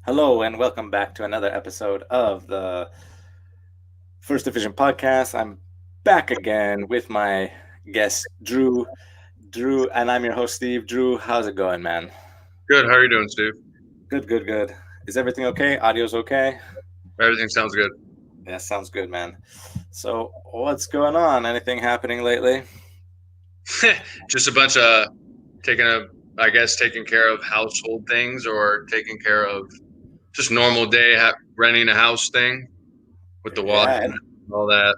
Hello and welcome back to another episode of the First Division podcast. I'm back again with my guest Drew. Drew, and I'm your host Steve. Drew, how's it going, man? Good. How are you doing, Steve? Good, good, good. Is everything okay? Audio's okay? Everything sounds good. Yeah, sounds good, man. So, what's going on? Anything happening lately? Just a bunch of taking a, I guess, taking care of household things or taking care of just normal day renting a house thing with the water Yeah, and and all that.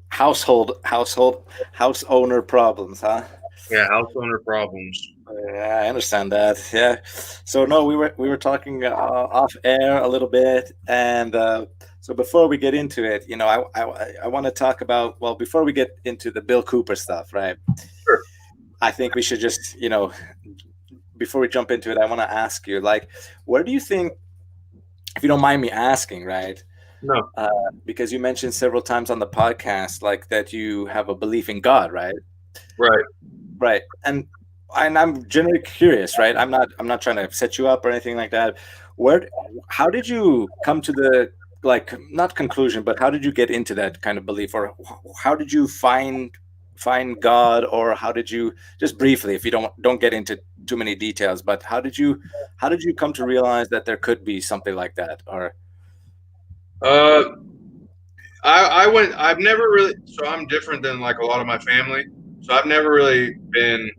household, house owner problems, huh? Yeah, house owner problems. Yeah, I understand that. Yeah. So no, we were talking off air a little bit, and so before we get into it, I want to talk about, well, before we get into the Bill Cooper stuff, right? Sure. I think we should just, before we jump into it, I want to ask you, like, where do you think, if you don't mind me asking, right? No. Uh, because you mentioned several times on the podcast, like that you have a belief in God, right? Right. Right. And I'm generally curious, right? I'm not trying to set you up or anything like that. Where how did you come to the, like, not conclusion, but how did you get into that kind of belief, or how did you find God, or how did you, just briefly, if you don't get into too many details, but how did you come to realize that there could be something like that, or Uh, I've never really. So I'm different than like a lot of my family. So I've never really been.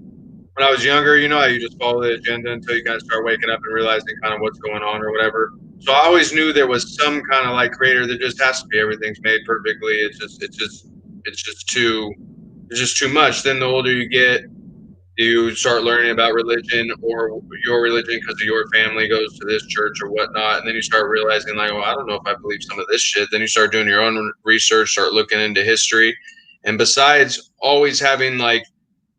When I was younger, you know how you just follow the agenda until you kind of start waking up and realizing kind of what's going on or whatever. So I always knew there was some kind of like creator. There just has to be. Everything's made perfectly. It's just too much. Then the older you get, you start learning about religion or your religion because of your family goes to this church or whatnot, and then you start realizing like, well, I don't know if I believe some of this shit. Then you start doing your own research, start looking into history, and besides always having like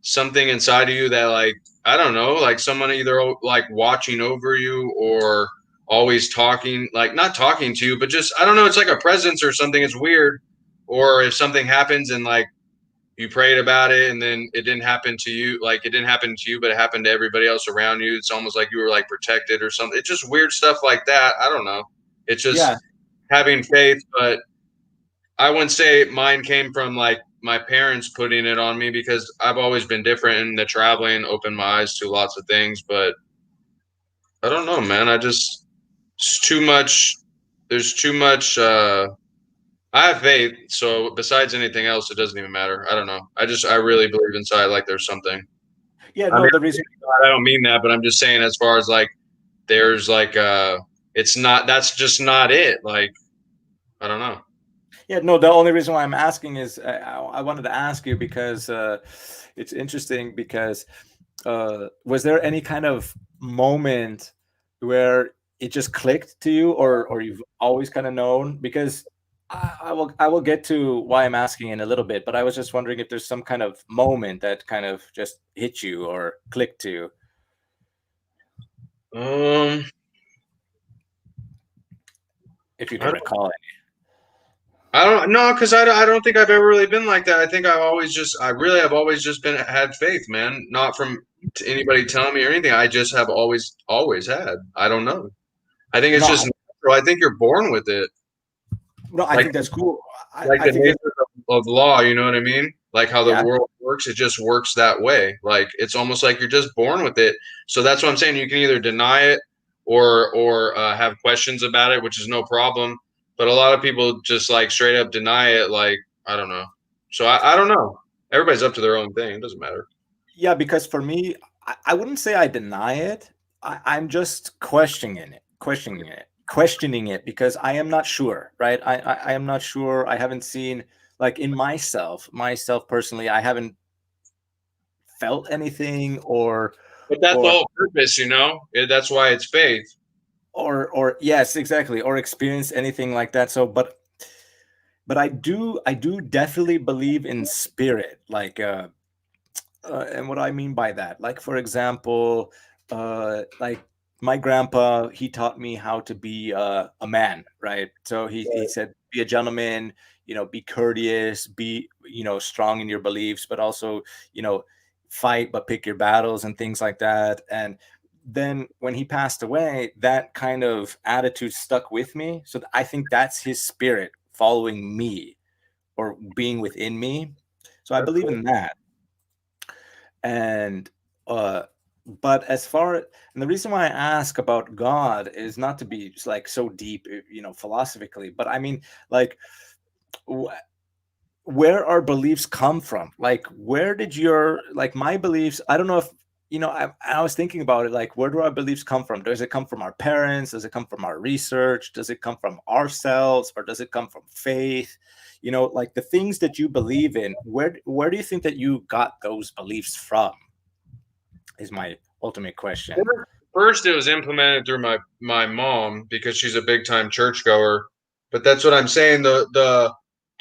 something inside of you that like I don't know, like someone either like watching over you or always talking, like not talking to you, but just I don't know, it's like a presence or something. It's weird. Or if something happens and like you prayed about it and then it didn't happen to you, like it didn't happen to you, but it happened to everybody else around you. It's almost like you were like protected or something. It's just weird stuff like that. I don't know. It's yeah. just having faith, but I wouldn't say mine came from like my parents putting it on me because I've always been different and the traveling opened my eyes to lots of things. But I don't know, man. It's too much. There's too much. I have faith. So besides anything else, it doesn't even matter. I don't know. I really believe inside like there's something. Yeah, I mean, no, the reason. I don't mean that, but I'm just saying as far as like there's like it's not that's just not it. Like I don't know. Yeah, no, the only reason why I'm asking is I wanted to ask you because it's interesting because was there any kind of moment where it just clicked to you, or you've always kind of known? Because I will get to why I'm asking in a little bit, but I was just wondering if there's some kind of moment that kind of just hit you or clicked to you, Um, if you I can don't recall it. I don't know because I don't think I've ever really been like that. I think I really have always just been had faith, man. Not from anybody telling me or anything. I just have always had. I don't know. I think it's No, just natural. I think you're born with it, no, I like think that's cool. like I the think that's, nature of law. You know what I mean? Like how the yeah. world works, it just works that way. Like it's almost like you're just born with it. So that's what I'm saying. You can either deny it or have questions about it, which is no problem. But a lot of people just like straight up deny it. Like I don't know. So I don't know. Everybody's up to their own thing. It doesn't matter. Yeah, because for me, I wouldn't say I deny it. I'm just questioning it because I am not sure, right? I am not sure. I haven't seen, like, in myself personally, I haven't felt anything, But that's the or whole purpose, you know. That's why it's faith. or yes, exactly, or experienced anything like that. So, but I do definitely believe in spirit, like, and what I mean by that, like, for example, like, my grandpa, he taught me how to be a man, right? So he said, be a gentleman, be courteous, be, strong in your beliefs, but also, you know fight but pick your battles and things like that. And then when he passed away, that kind of attitude stuck with me. So I think that's his spirit following me or being within me. So I That's believe cool. in that. And but as far, and the reason why I ask about God is not to be like so deep, philosophically, but I mean, like, where our beliefs come from. Like, where did your, like, my beliefs, I don't know if, I was thinking about it, like, where do our beliefs come from? Does it come from our parents? Does it come from our research? Does it come from ourselves, or does it come from faith? Like, the things that you believe in, where do you think that you got those beliefs from, is my ultimate question. First, it was implemented through my mom because she's a big time churchgoer. But that's what I'm saying. The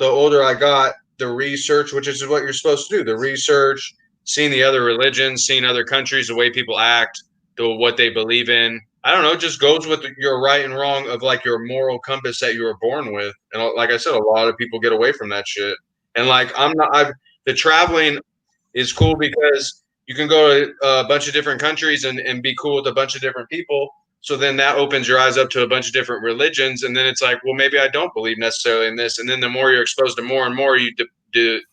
older I got, the research, which is what you're supposed to do, the research, seeing the other religions, seeing other countries, the way people act, what they believe in. I don't know. It just goes with your right and wrong of like your moral compass that you were born with. And like I said, a lot of people get away from that shit. And like the traveling is cool because you can go to a bunch of different countries and be cool with a bunch of different people. So then that opens your eyes up to a bunch of different religions. And then it's like, well, maybe I don't believe necessarily in this. And then the more you're exposed to more and more, you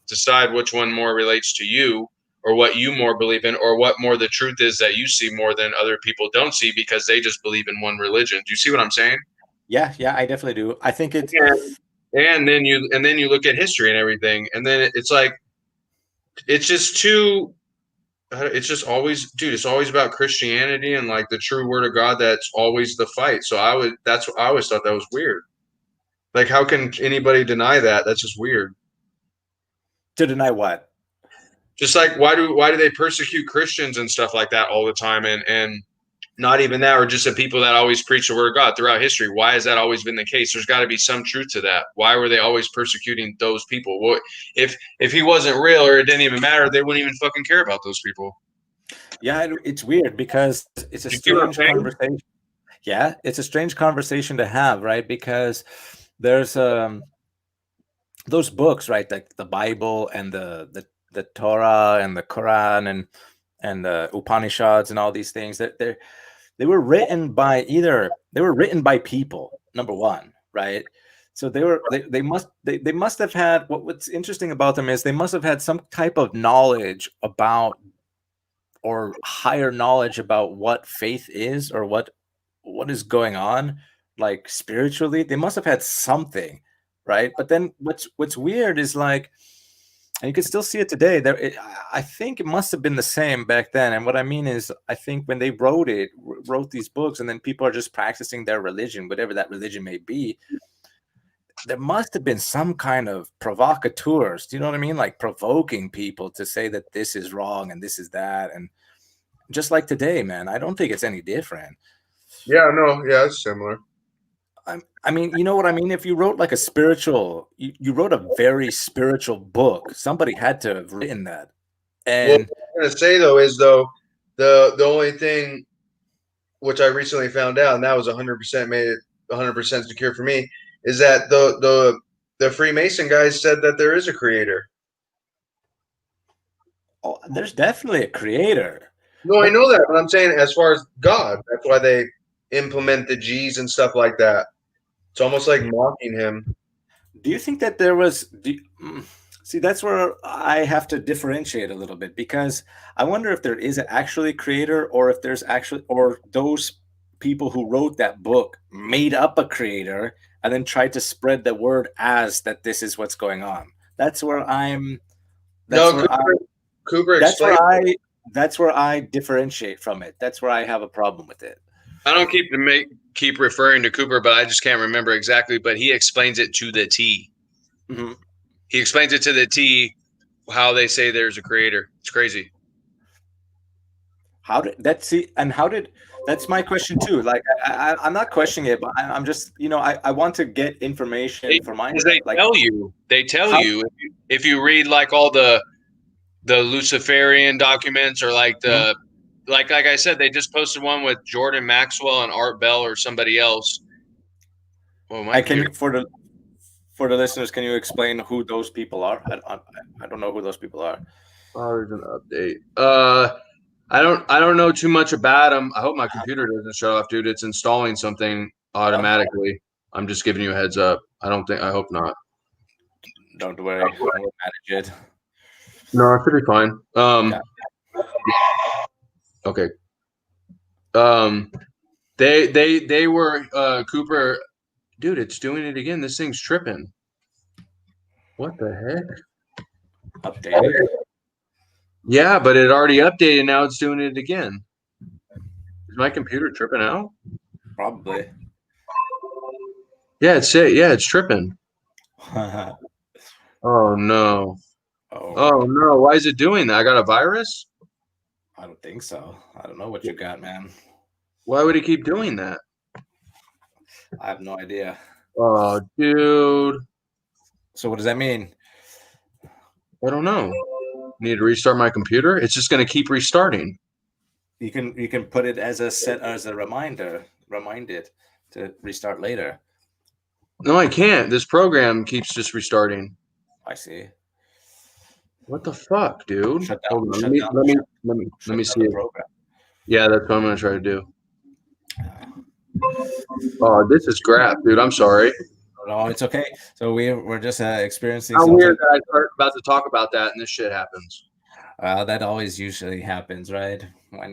decide which one more relates to you, or what you more believe in, or what more the truth is that you see more than other people don't see because they just believe in one religion. Do you see what I'm saying? Yeah, I definitely do. I think it's, and then you look at history and everything, and then it's like, it's just too, it's just always, dude, it's always about Christianity and like the true word of God. That's always the fight. So that's what I always thought that was weird. Like, how can anybody deny that? That's just weird. to deny what? Just like, why do they persecute Christians and stuff like that all the time? And not even that, or just the people that always preach the word of God throughout history. Why has that always been the case? There's got to be some truth to that. Why were they always persecuting those people? Well, if he wasn't real, or it didn't even matter, they wouldn't even fucking care about those people. Yeah, it's weird because it's a strange conversation. Yeah, it's a strange conversation to have, right? Because there's those books, right? Like the Bible and the Torah and the Quran and the Upanishads and all these things, that they were written by people, number one, right? So they must have had, what's interesting about them is they must have had some type of knowledge about, or higher knowledge about, what faith is, or what is going on, like, spiritually. They must have had something, right? But then what's weird is, like, and you can still see it today, I think it must have been the same back then. And what I mean is, I think when they wrote these books, and then people are just practicing their religion, whatever that religion may be, there must have been some kind of provocateurs. Do you know what I mean? Like, provoking people to say that this is wrong and this is that. And just like today, man, I don't think it's any different. Yeah, no, yeah, it's similar. I mean, you know what I mean? If you wrote like a spiritual, you wrote a very spiritual book, somebody had to have written that. And what I'm gonna say though is the only thing which I recently found out, and that was 100% made it 100% secure for me, is that the Freemason guys said that there is a creator. there's definitely a creator. No, I know that, but I'm saying as far as God, that's why they implement the G's and stuff like that. It's almost like mocking him. Do you think that there was? See, that's where I have to differentiate a little bit, because I wonder if there is actually a creator, or if there's actually, or those people who wrote that book made up a creator and then tried to spread the word as that this is what's going on. That's where I'm. That's No, where Cooper that's where explained. that's where I differentiate from it. That's where I have a problem with it. I don't keep referring to Cooper, but I just can't remember exactly. But he explains it to the T. Mm-hmm. He explains it to the T how they say there's a creator. It's crazy. How did that see? And how did? That's my question too. Like, I'm not questioning it, but I'm just, I want to get information for myself. They Like, tell you if you read like all the Luciferian documents, or like the like I said, they just posted one with Jordan Maxwell and Art Bell or somebody else. Oh, I can for the listeners, can you explain who those people are? I don't know who those people are. Oh, there's an update. I don't know too much about them. I hope my computer doesn't shut off, dude. It's installing something automatically. I'm just giving you a heads up. I hope not. Don't worry, we'll manage it. No, it should be fine. Okay. They were Cooper, dude. It's doing it again. This thing's tripping. What the heck? Updated. Yeah, but it already updated. Now it's doing it again. Is my computer tripping out? Probably. Yeah, it's tripping. Oh no. Oh no. Why is it doing that? I got a virus? I don't think so. I don't know what you got, man. Why would it keep doing that? I have no idea. Oh, dude. So what does that mean? I don't know. Need to restart my computer? It's just going to keep restarting. You can put it as a reminder. Remind it to restart later. No, I can't. This program keeps just restarting. I see. What the fuck, dude? Shut down, let me see it. Program. Yeah, that's what I'm going to try to do. Oh, this is crap, dude. I'm sorry. No, it's okay. So we're just experiencing. How weird that I start about to talk about that and this shit happens. That always usually happens, right? When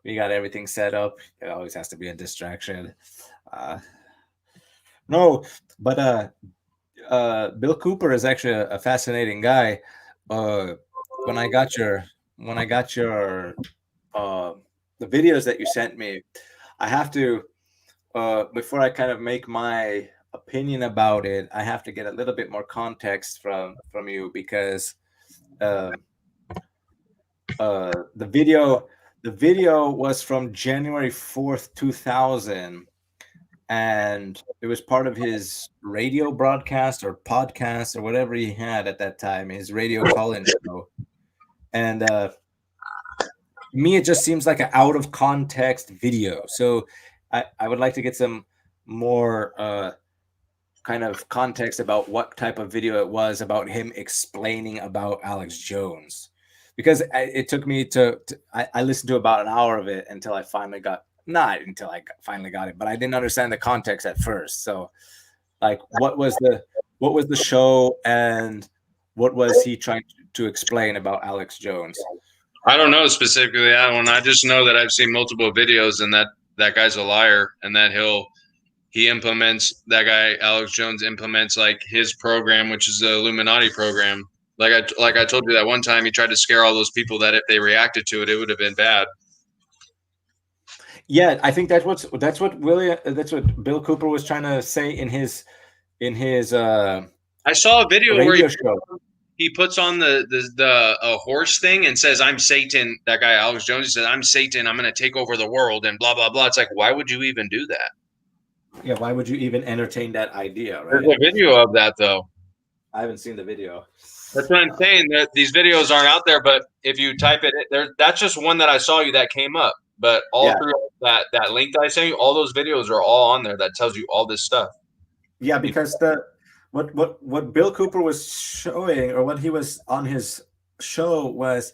we got everything set up, it always has to be a distraction. No, but Bill Cooper is actually a fascinating guy. When I got your the videos that you sent me, I have to before I kind of make my opinion about it, I have to get a little bit more context from you, because the video was from January 4th, 2000, and it was part of his radio broadcast or podcast or whatever he had at that time, his radio call-in show. And me, it just seems like an out of context video. So I would like to get some more kind of context about what type of video it was about him explaining about Alex Jones, because it took me I listened to about an hour of it until I finally got it, but I didn't understand the context at first. So like, what was the show, and what was he trying to explain about Alex Jones? I don't know specifically that one. I just know that I've seen multiple videos, and that guy's a liar, and that he implements, that guy Alex Jones implements like his program, which is the Illuminati program. Like I told you that one time, he tried to scare all those people that if they reacted to it, it would have been bad. Yeah, I think that's what Bill Cooper was trying to say in his I saw a video where he puts on the horse thing and says, "I'm Satan." That guy Alex Jones, he said, "I'm Satan. I'm going to take over the world," and blah blah blah. It's like, why would you even do that? Yeah, why would you even entertain that idea? Right? There's a video of that though. I haven't seen the video. That's what I'm saying. That these videos aren't out there, but if you type it, that's just one that I saw you that came up. But through that link that I sent you, all those videos are all on there. That tells you all this stuff. Yeah, because what Bill Cooper was showing, or what he was on his show, was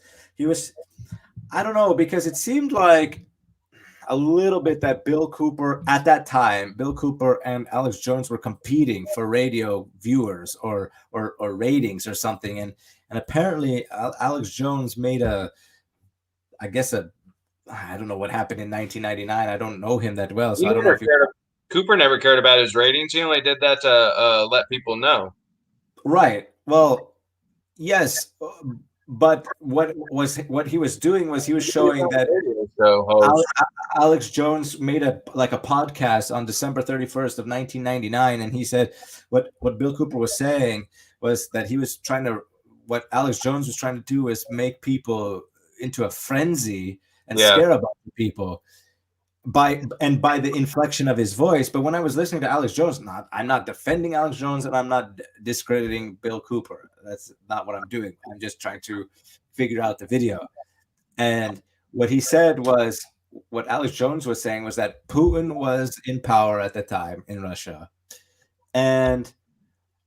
I don't know, because it seemed like a little bit that Bill Cooper at that time, Bill Cooper and Alex Jones were competing for radio viewers or ratings or something, and apparently Alex Jones made I don't know what happened in 1999. I don't know him that well, so I don't know if Cooper never cared about his ratings. He only did that to let people know. Right. Well, yes, but what he was doing was he was showing that Alex Jones made a podcast on December 31st of 1999, and he said what Bill Cooper was saying was that what Alex Jones was trying to do was make people into a frenzy and scare about people by the inflection of his voice. But when I was listening to Alex Jones, I'm not defending Alex Jones, and I'm not discrediting Bill Cooper. That's not what I'm doing. I'm just trying to figure out the video. And what he said was, what Alex Jones was saying was that Putin was in power at the time in Russia, and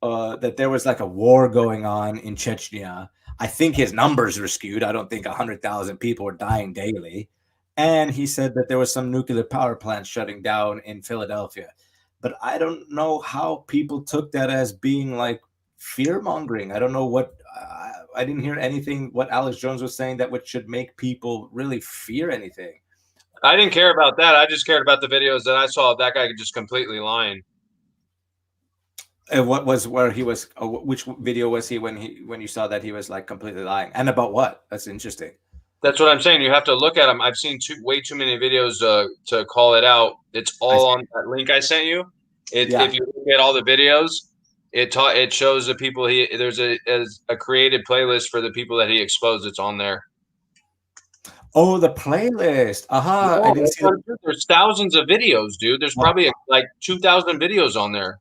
that there was like a war going on in Chechnya. I think his numbers were skewed. I don't think 100,000 people were dying daily. And he said that there was some nuclear power plants shutting down in Philadelphia. But I don't know how people took that as being like fear mongering. I don't know what I didn't hear anything what Alex Jones was saying that should make people really fear anything. I didn't care about that. I just cared about the videos that I saw of that guy just completely lying. And what was where he was? Which video was he when you saw that he was like completely lying? And about what? That's interesting. That's what I'm saying. You have to look at them. I've seen way too many videos to call it out. It's all on that link I sent you. If you look at all the videos, it shows the people there's a created playlist for the people that he exposed. It's on there. Oh, the playlist. No, I didn't see there's thousands of videos, dude. There's probably like 2,000 videos on there.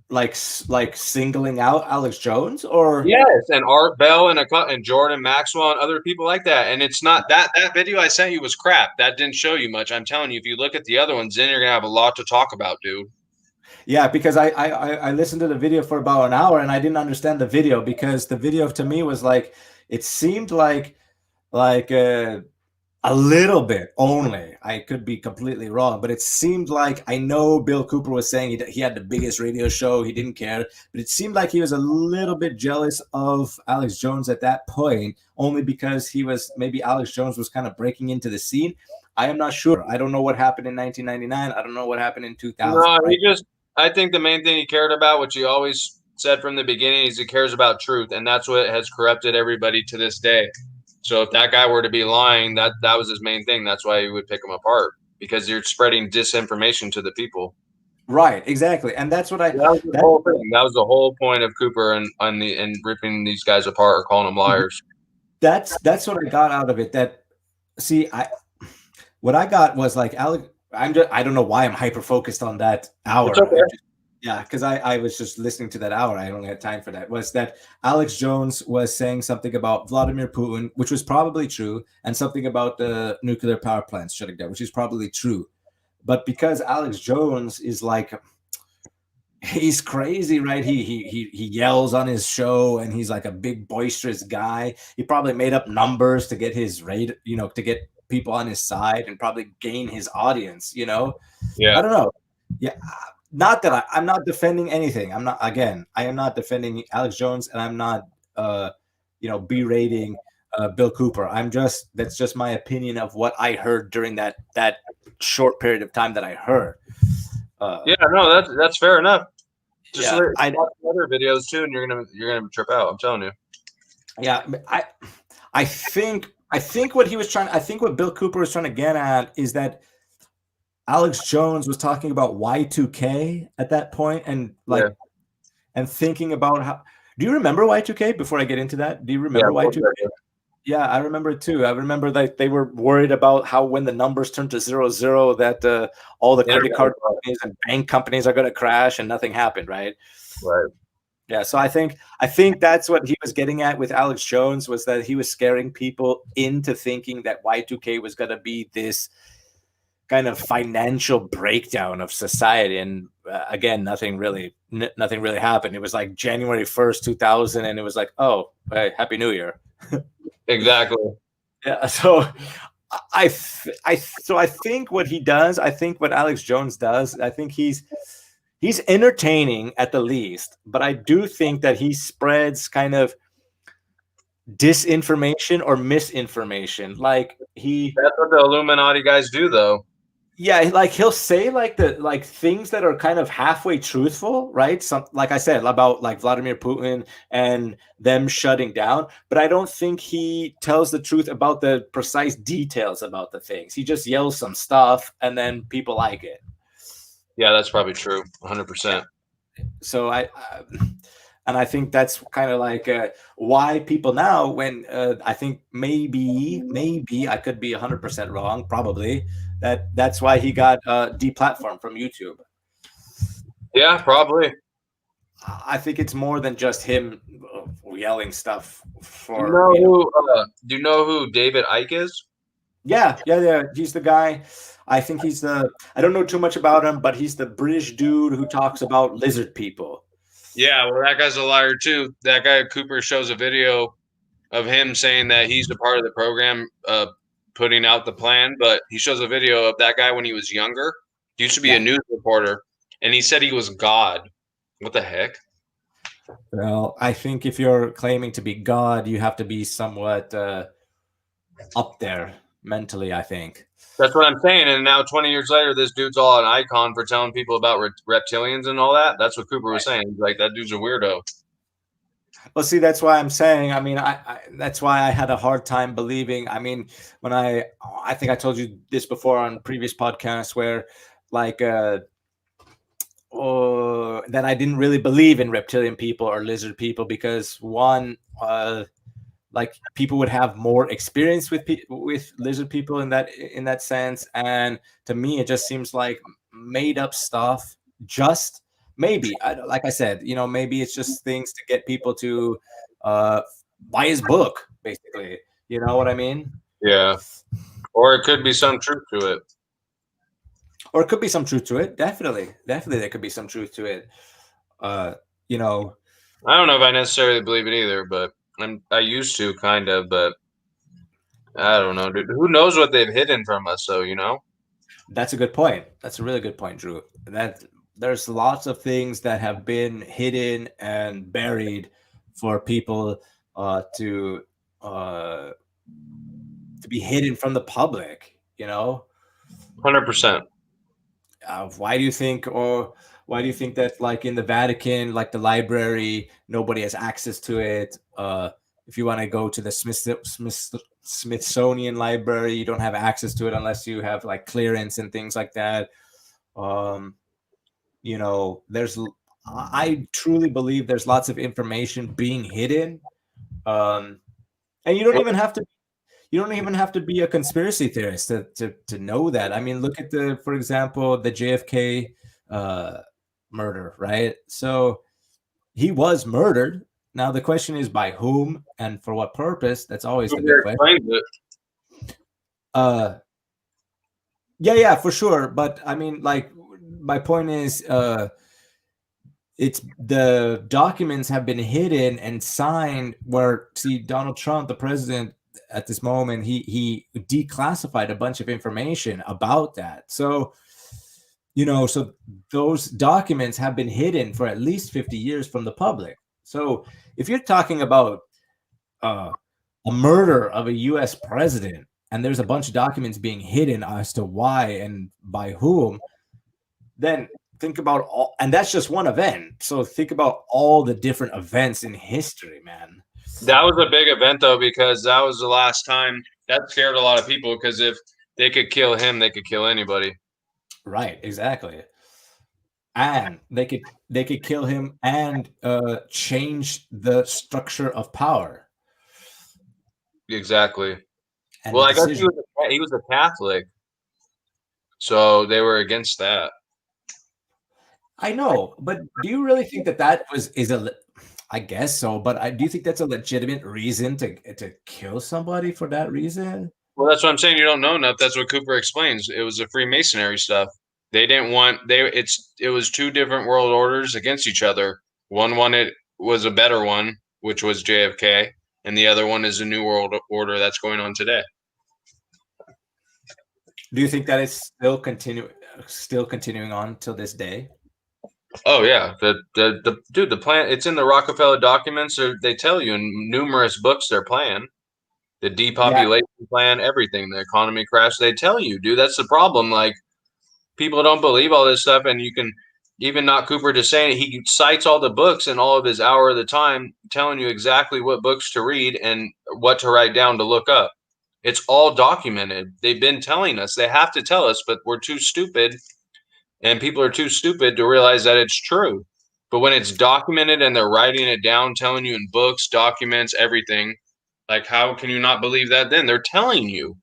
Like singling out Alex Jones, or yes, and Art Bell and Jordan Maxwell and other people like that. And it's not that video I sent you was crap. That didn't show you much. I'm telling you, if you look at the other ones, then you're gonna have a lot to talk about, dude. Yeah, because I listened to the video for about an hour and I didn't understand the video, because the video to me was like, it seemed like a little bit only. I could be completely wrong, but it seemed like, I know Bill Cooper was saying he had the biggest radio show, he didn't care, but it seemed like he was a little bit jealous of Alex Jones at that point, only because maybe Alex Jones was kind of breaking into the scene. I am not sure. I don't know what happened in 1999. I don't know what happened in 2000. No, right? I think the main thing he cared about, which he always said from the beginning, is he cares about truth, and that's what has corrupted everybody to this day. So if that guy were to be lying, that was his main thing. That's why he would pick him apart, because you're spreading disinformation to the people. Right, exactly, and that's what that was the whole thing. That was the whole point of Cooper and ripping these guys apart or calling them liars. That's what I got out of it. What I got was like, Alex. I don't know why I'm hyper focused on that hour. Okay. Yeah, because I was just listening to that hour. I only had time for that. Was that Alex Jones was saying something about Vladimir Putin, which was probably true, and something about the nuclear power plants shutting down, which is probably true. But because Alex Jones is like, he's crazy, right? He yells on his show, and he's like a big boisterous guy. He probably made up numbers to get his rate, to get people on his side and probably gain his audience. Yeah, I don't know. Yeah. Not that I'm not defending anything. I am not defending Alex Jones, and I'm not, berating Bill Cooper. That's just my opinion of what I heard during that short period of time that I heard. That's fair enough. Just I watch other videos too, and you're gonna trip out. I'm telling you. Yeah, I think what he was trying. I think what Bill Cooper was trying to get at is that Alex Jones was talking about Y2K at that point, and and thinking about how. Do you remember Y2K? Before I get into that, do you remember Y2K? Yeah, I remember it too. I remember that they were worried about how when the numbers turn to 00, that all the credit card companies and bank companies are going to crash, and nothing happened, right? Right. Yeah, so I think that's what he was getting at with Alex Jones, was that he was scaring people into thinking that Y2K was going to be this kind of financial breakdown of society, and again, nothing really happened. It was like January 1st, 2000, and it was like, oh, hey, Happy New Year. Exactly. Yeah. So I think what he does, I think what Alex Jones does, I think he's entertaining at the least, but I do think that he spreads kind of disinformation or misinformation. Like that's what the Illuminati guys do, though. Yeah, like he'll say like things that are kind of halfway truthful, right? Some, like I said, about like Vladimir Putin and them shutting down, but I don't think he tells the truth about the precise details about the things. He just yells some stuff, and then people like it. Yeah, that's probably true, 100%. So I think that's kind of like why people now, when I think maybe I could be 100% wrong, probably that's why he got deplatformed from YouTube. Yeah, probably. I think it's more than just him yelling stuff. Do you know who David Icke is? Yeah. He's the guy. I think I don't know too much about him, but he's the British dude who talks about lizard people. Yeah, well, that guy's a liar too. That guy Cooper shows a video of him saying that he's a part of the program, putting out the plan. But he shows a video of that guy when he was younger. He used to be a Yeah. news reporter, and he said he was God. What the heck? Well, I think if you're claiming to be God, you have to be somewhat up there mentally, I think. That's what I'm saying. And now, 20 years later, this dude's all an icon for telling people about reptilians and all that. That's what Cooper was saying. He's like, that dude's a weirdo. Well, see, that's why I'm saying. I mean, that's why I had a hard time believing. I mean, when I think I told you this before on previous podcasts, where like that I didn't really believe in reptilian people or lizard people because one, like people would have more experience with lizard people in that sense, and to me, it just seems like made up stuff. Just maybe, like I said, maybe it's just things to get people to uh, buy his book, basically. You know what I mean? Yeah. Or it could be some truth to it. Or it could be some truth to it. Definitely, there could be some truth to it. Uh, you know, I don't know if I necessarily believe it either, but I used to kind of, but I don't know, dude. Who knows what they've hidden from us? So that's a good point. That's a really good point, Drew. That there's lots of things that have been hidden and buried for people to be hidden from the public. 100%. Why do you think, or why do you think that, like in the Vatican, like the library, nobody has access to it? If you want to go to the Smithsonian Library, you don't have access to it unless you have like clearance and things like that. Um, there's I truly believe there's lots of information being hidden, and you don't even have to be a conspiracy theorist to know that. I mean, look at for example, the JFK murder, right? So he was murdered. Now the question is by whom and for what purpose? That's always the big question. Yeah, for sure. But I mean, like, my point is, it's the documents have been hidden and signed. Where, see, Donald Trump, the president at this moment, he declassified a bunch of information about that. So, so those documents have been hidden for at least 50 years from the public. So if you're talking about a murder of a U.S. president, and there's a bunch of documents being hidden as to why and by whom, then think about all, and that's just one event. So think about all the different events in history, man. That was a big event though, because that was the last time. That scared a lot of people because if they could kill him, they could kill anybody. Right, exactly. And they could kill him and change the structure of power. Exactly. And Well, I guess he was a Catholic, so they were against that. I know, but do you really think that is a? I guess so, but do you think that's a legitimate reason to kill somebody for that reason? Well, that's what I'm saying. You don't know enough. That's what Cooper explains. It was the Freemasonry stuff. They didn't want it was two different world orders against each other. One wanted was a better one, which was JFK, and the other one is a new world order that's going on today. Do you think that it's still continuing on till this day? Oh yeah, the plan. It's in the Rockefeller documents. They tell you in numerous books their plan, the depopulation plan, everything, the economy crash. They tell you, dude. That's the problem. Like people don't believe all this stuff, and you can even not Cooper just saying it. He cites all the books in all of his hour of the time, telling you exactly what books to read and what to write down to look up. It's all documented. They've been telling us. They have to tell us, but we're too stupid. And people are too stupid to realize that it's true. But when it's documented and they're writing it down, telling you in books, documents, everything, like how can you not believe that then? They're telling you.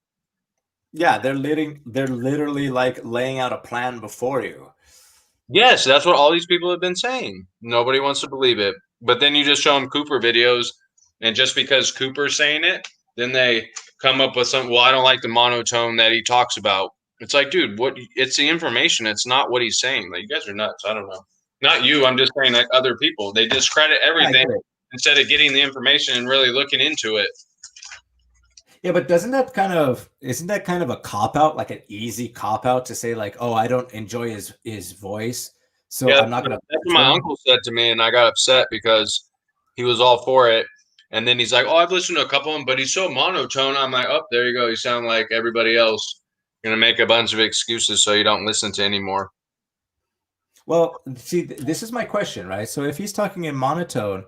Yeah, they're literally like laying out a plan before you. Yes, that's what all these people have been saying. Nobody wants to believe it. But then you just show them Cooper videos, and just because Cooper's saying it, then they come up with some, well, I don't like the monotone that he talks about. It's like, dude, what? It's the information. It's not what he's saying. Like, you guys are nuts. I don't know. Not you. I'm just saying, like, other people. They discredit everything instead of getting the information and really looking into it. Yeah, but isn't that kind of a cop out, like an easy cop out to say like, oh, I don't enjoy his voice, so Yeah, I'm not gonna that's what my uncle said to me, and I got upset because he was all for it. And then he's like, "Oh, I've listened to a couple of them, but he's so monotone." I'm like, "Oh, there you go. You sound like everybody else. You're gonna make a bunch of excuses so you don't listen to anymore." Well, see, this is my question, right? So if he's talking in monotone,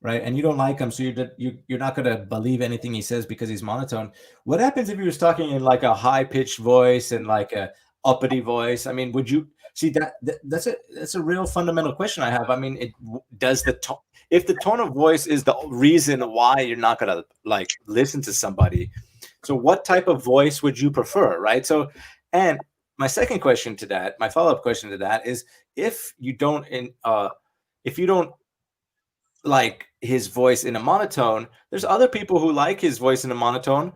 right, and you don't like him, so you're not gonna believe anything he says because he's monotone. What happens if he was talking in like a high pitched voice and like a uppity voice? I mean, would you see that's a real fundamental question I have. I mean, does the tone, if the tone of voice is the reason why you're not gonna like listen to somebody, so what type of voice would you prefer, right? So, and my second question to that, my follow up question to that is, if you don't if you don't like his voice in a monotone, there's other people who like his voice in a monotone,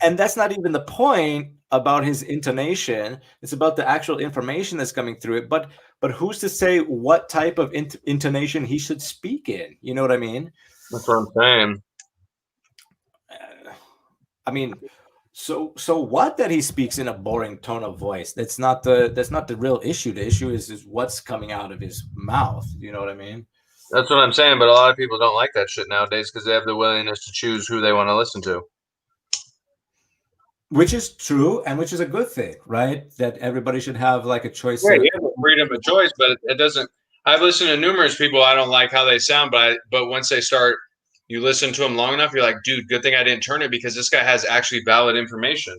and that's not even the point about his intonation. It's about the actual information that's coming through it. But who's to say what type of intonation he should speak in? You know what I mean? That's what I'm saying. I mean, so what that he speaks in a boring tone of voice? That's not the real issue. The issue is what's coming out of his mouth. You know what I mean? That's what I'm saying. But a lot of people don't like that shit nowadays because they have the willingness to choose who they want to listen to. Which is true, and which is a good thing, right? That everybody should have like a choice. Yeah, you have freedom of choice, but it doesn't. I've listened to numerous people. I don't like how they sound, but once they start, you listen to them long enough, you're like, dude, good thing I didn't turn it because this guy has actually valid information.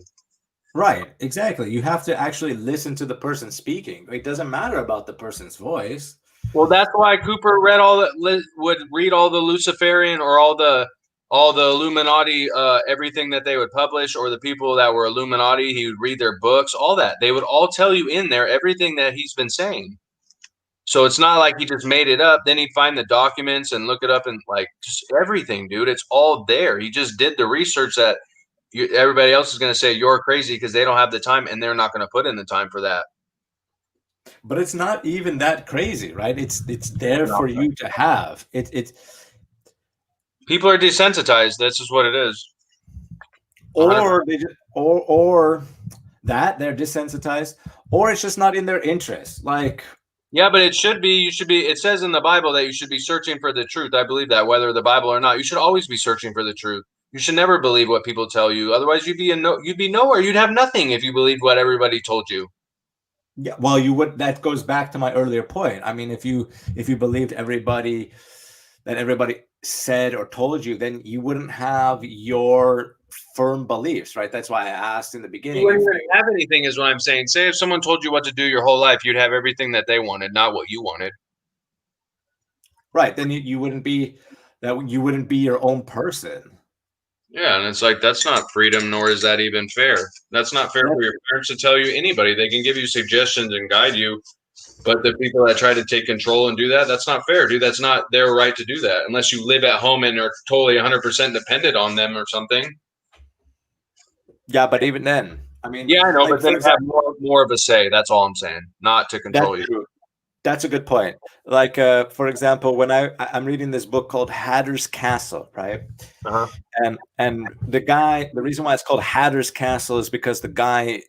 Right, exactly. You have to actually listen to the person speaking. It doesn't matter about the person's voice. Well, that's why Cooper would read all the Luciferian or all the Illuminati, everything that they would publish, or the people that were Illuminati. He would read their books, all that. They would all tell you in there everything that he's been saying. So it's not like he just made it up. Then he'd find the documents and look it up and like just everything, dude. It's all there. He just did the research that everybody else is going to say you're crazy because they don't have the time and they're not going to put in the time for that. But it's not even that crazy, right? It's there for you to have. It's people are desensitized. That's just what it is. Or they just, or that they're desensitized, or it's just not in their interest. Like, yeah, but it should be. You should be. It says in the Bible that you should be searching for the truth. I believe that, whether the Bible or not, you should always be searching for the truth. You should never believe what people tell you. Otherwise, you'd be nowhere. You'd have nothing if you believed what everybody told you. yeah, well, you would. That goes back to my earlier point. I mean, if you believed everybody said or told you, then you wouldn't have your firm beliefs, right? That's why I asked in the beginning. You wouldn't have anything, is what I'm saying. Say if someone told you what to do your whole life, you'd have everything that they wanted, not what you wanted. Right. Then you wouldn't be your own person. Yeah, and it's like that's not freedom, nor is that even fair. That's not fair for your parents to tell you anybody. They can give you suggestions and guide you, but the people that try to take control and do that, that's not fair, dude. That's not their right to do that unless you live at home and are totally 100% dependent on them or something. Yeah, but even then, I mean, yeah, I know, like, but then have more of a say. That's all I'm saying, not to control you. True. That's a good point. Like, for example, when I'm reading this book called Hatter's Castle, right? And the reason why it's called Hatter's Castle is because it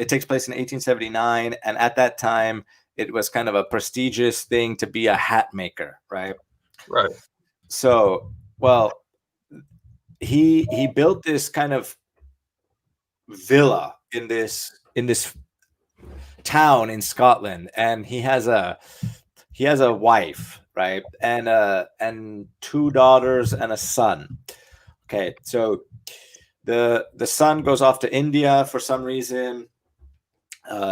takes place in 1879, and at that time, it was kind of a prestigious thing to be a hat maker, right? Right. So, well, he built this kind of villa in this town in Scotland, and he has a wife, right, and two daughters and a son. Okay, so the son goes off to India for some reason.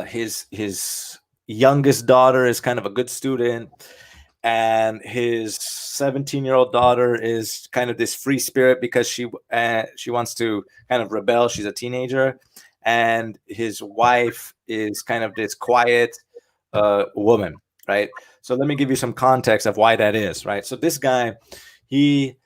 His youngest daughter is kind of a good student, and his 17-year-old daughter is kind of this free spirit because she wants to kind of rebel. She's a teenager. And his wife is kind of this quiet woman, right? So let me give you some context of why that is, right? So this guy, he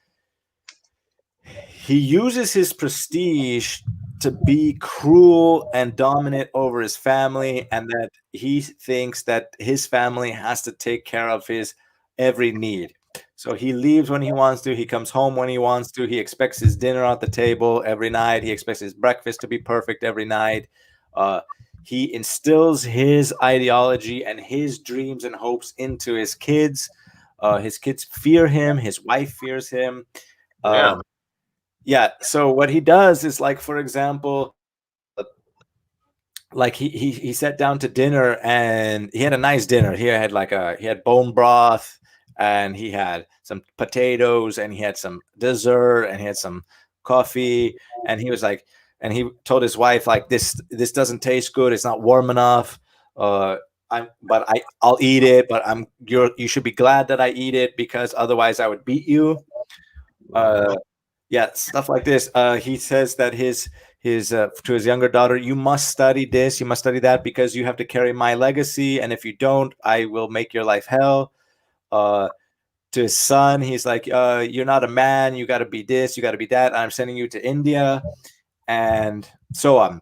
uses his prestige to be cruel and dominant over his family, and that he thinks that his family has to take care of his every need. So he leaves when he wants to, he comes home when he wants to, he expects his dinner at the table every night, he expects his breakfast to be perfect every night. uh, he instills his ideology and his dreams and hopes into his kids. His kids fear him, his wife fears him. Yeah. Yeah, so what he does is, like, for example, like he sat down to dinner, and he had a nice dinner. He had bone broth, and he had some potatoes, and he had some dessert, and he had some coffee, and he was like, and he told his wife, like, this doesn't taste good, it's not warm enough. uh I'll eat it, but you should be glad that I eat it, because otherwise I would beat you. uh yeah, stuff like this. He says that his to his younger daughter, you must study this, you must study that, because you have to carry my legacy, and if you don't, I will make your life hell. uh to his son, he's like, you're not a man, you got to be this, you got to be that, I'm sending you to India, and so on.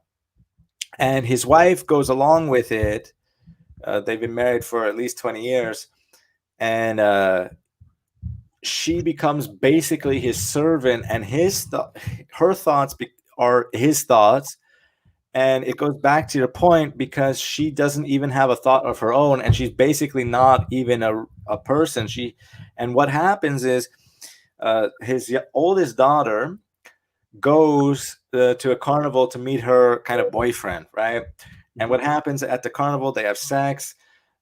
And his wife goes along with it. They've been married for at least 20 years, and she becomes basically his servant, and her thoughts are his thoughts. And it goes back to your point, because she doesn't even have a thought of her own, and she's basically not even a person. And what happens is, his oldest daughter goes to a carnival to meet her kind of boyfriend, right? And what happens at the carnival, they have sex,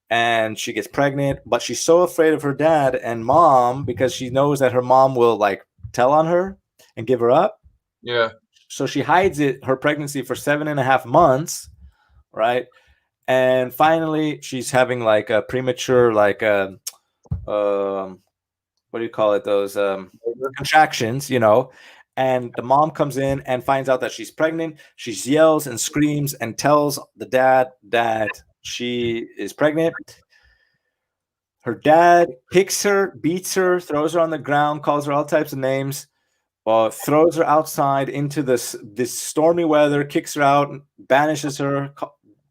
and she gets pregnant, but she's so afraid of her dad and mom, because she knows that her mom will, like, tell on her and give her up. Yeah. So she hides her pregnancy for 7.5 months, right? And finally she's having, like, a premature, like, what do you call it, those contractions, and the mom comes in and finds out that she's pregnant. She yells and screams and tells the dad that she is pregnant. Her dad kicks her, beats her, throws her on the ground, calls her all types of names, throws her outside into this stormy weather, kicks her out, banishes her,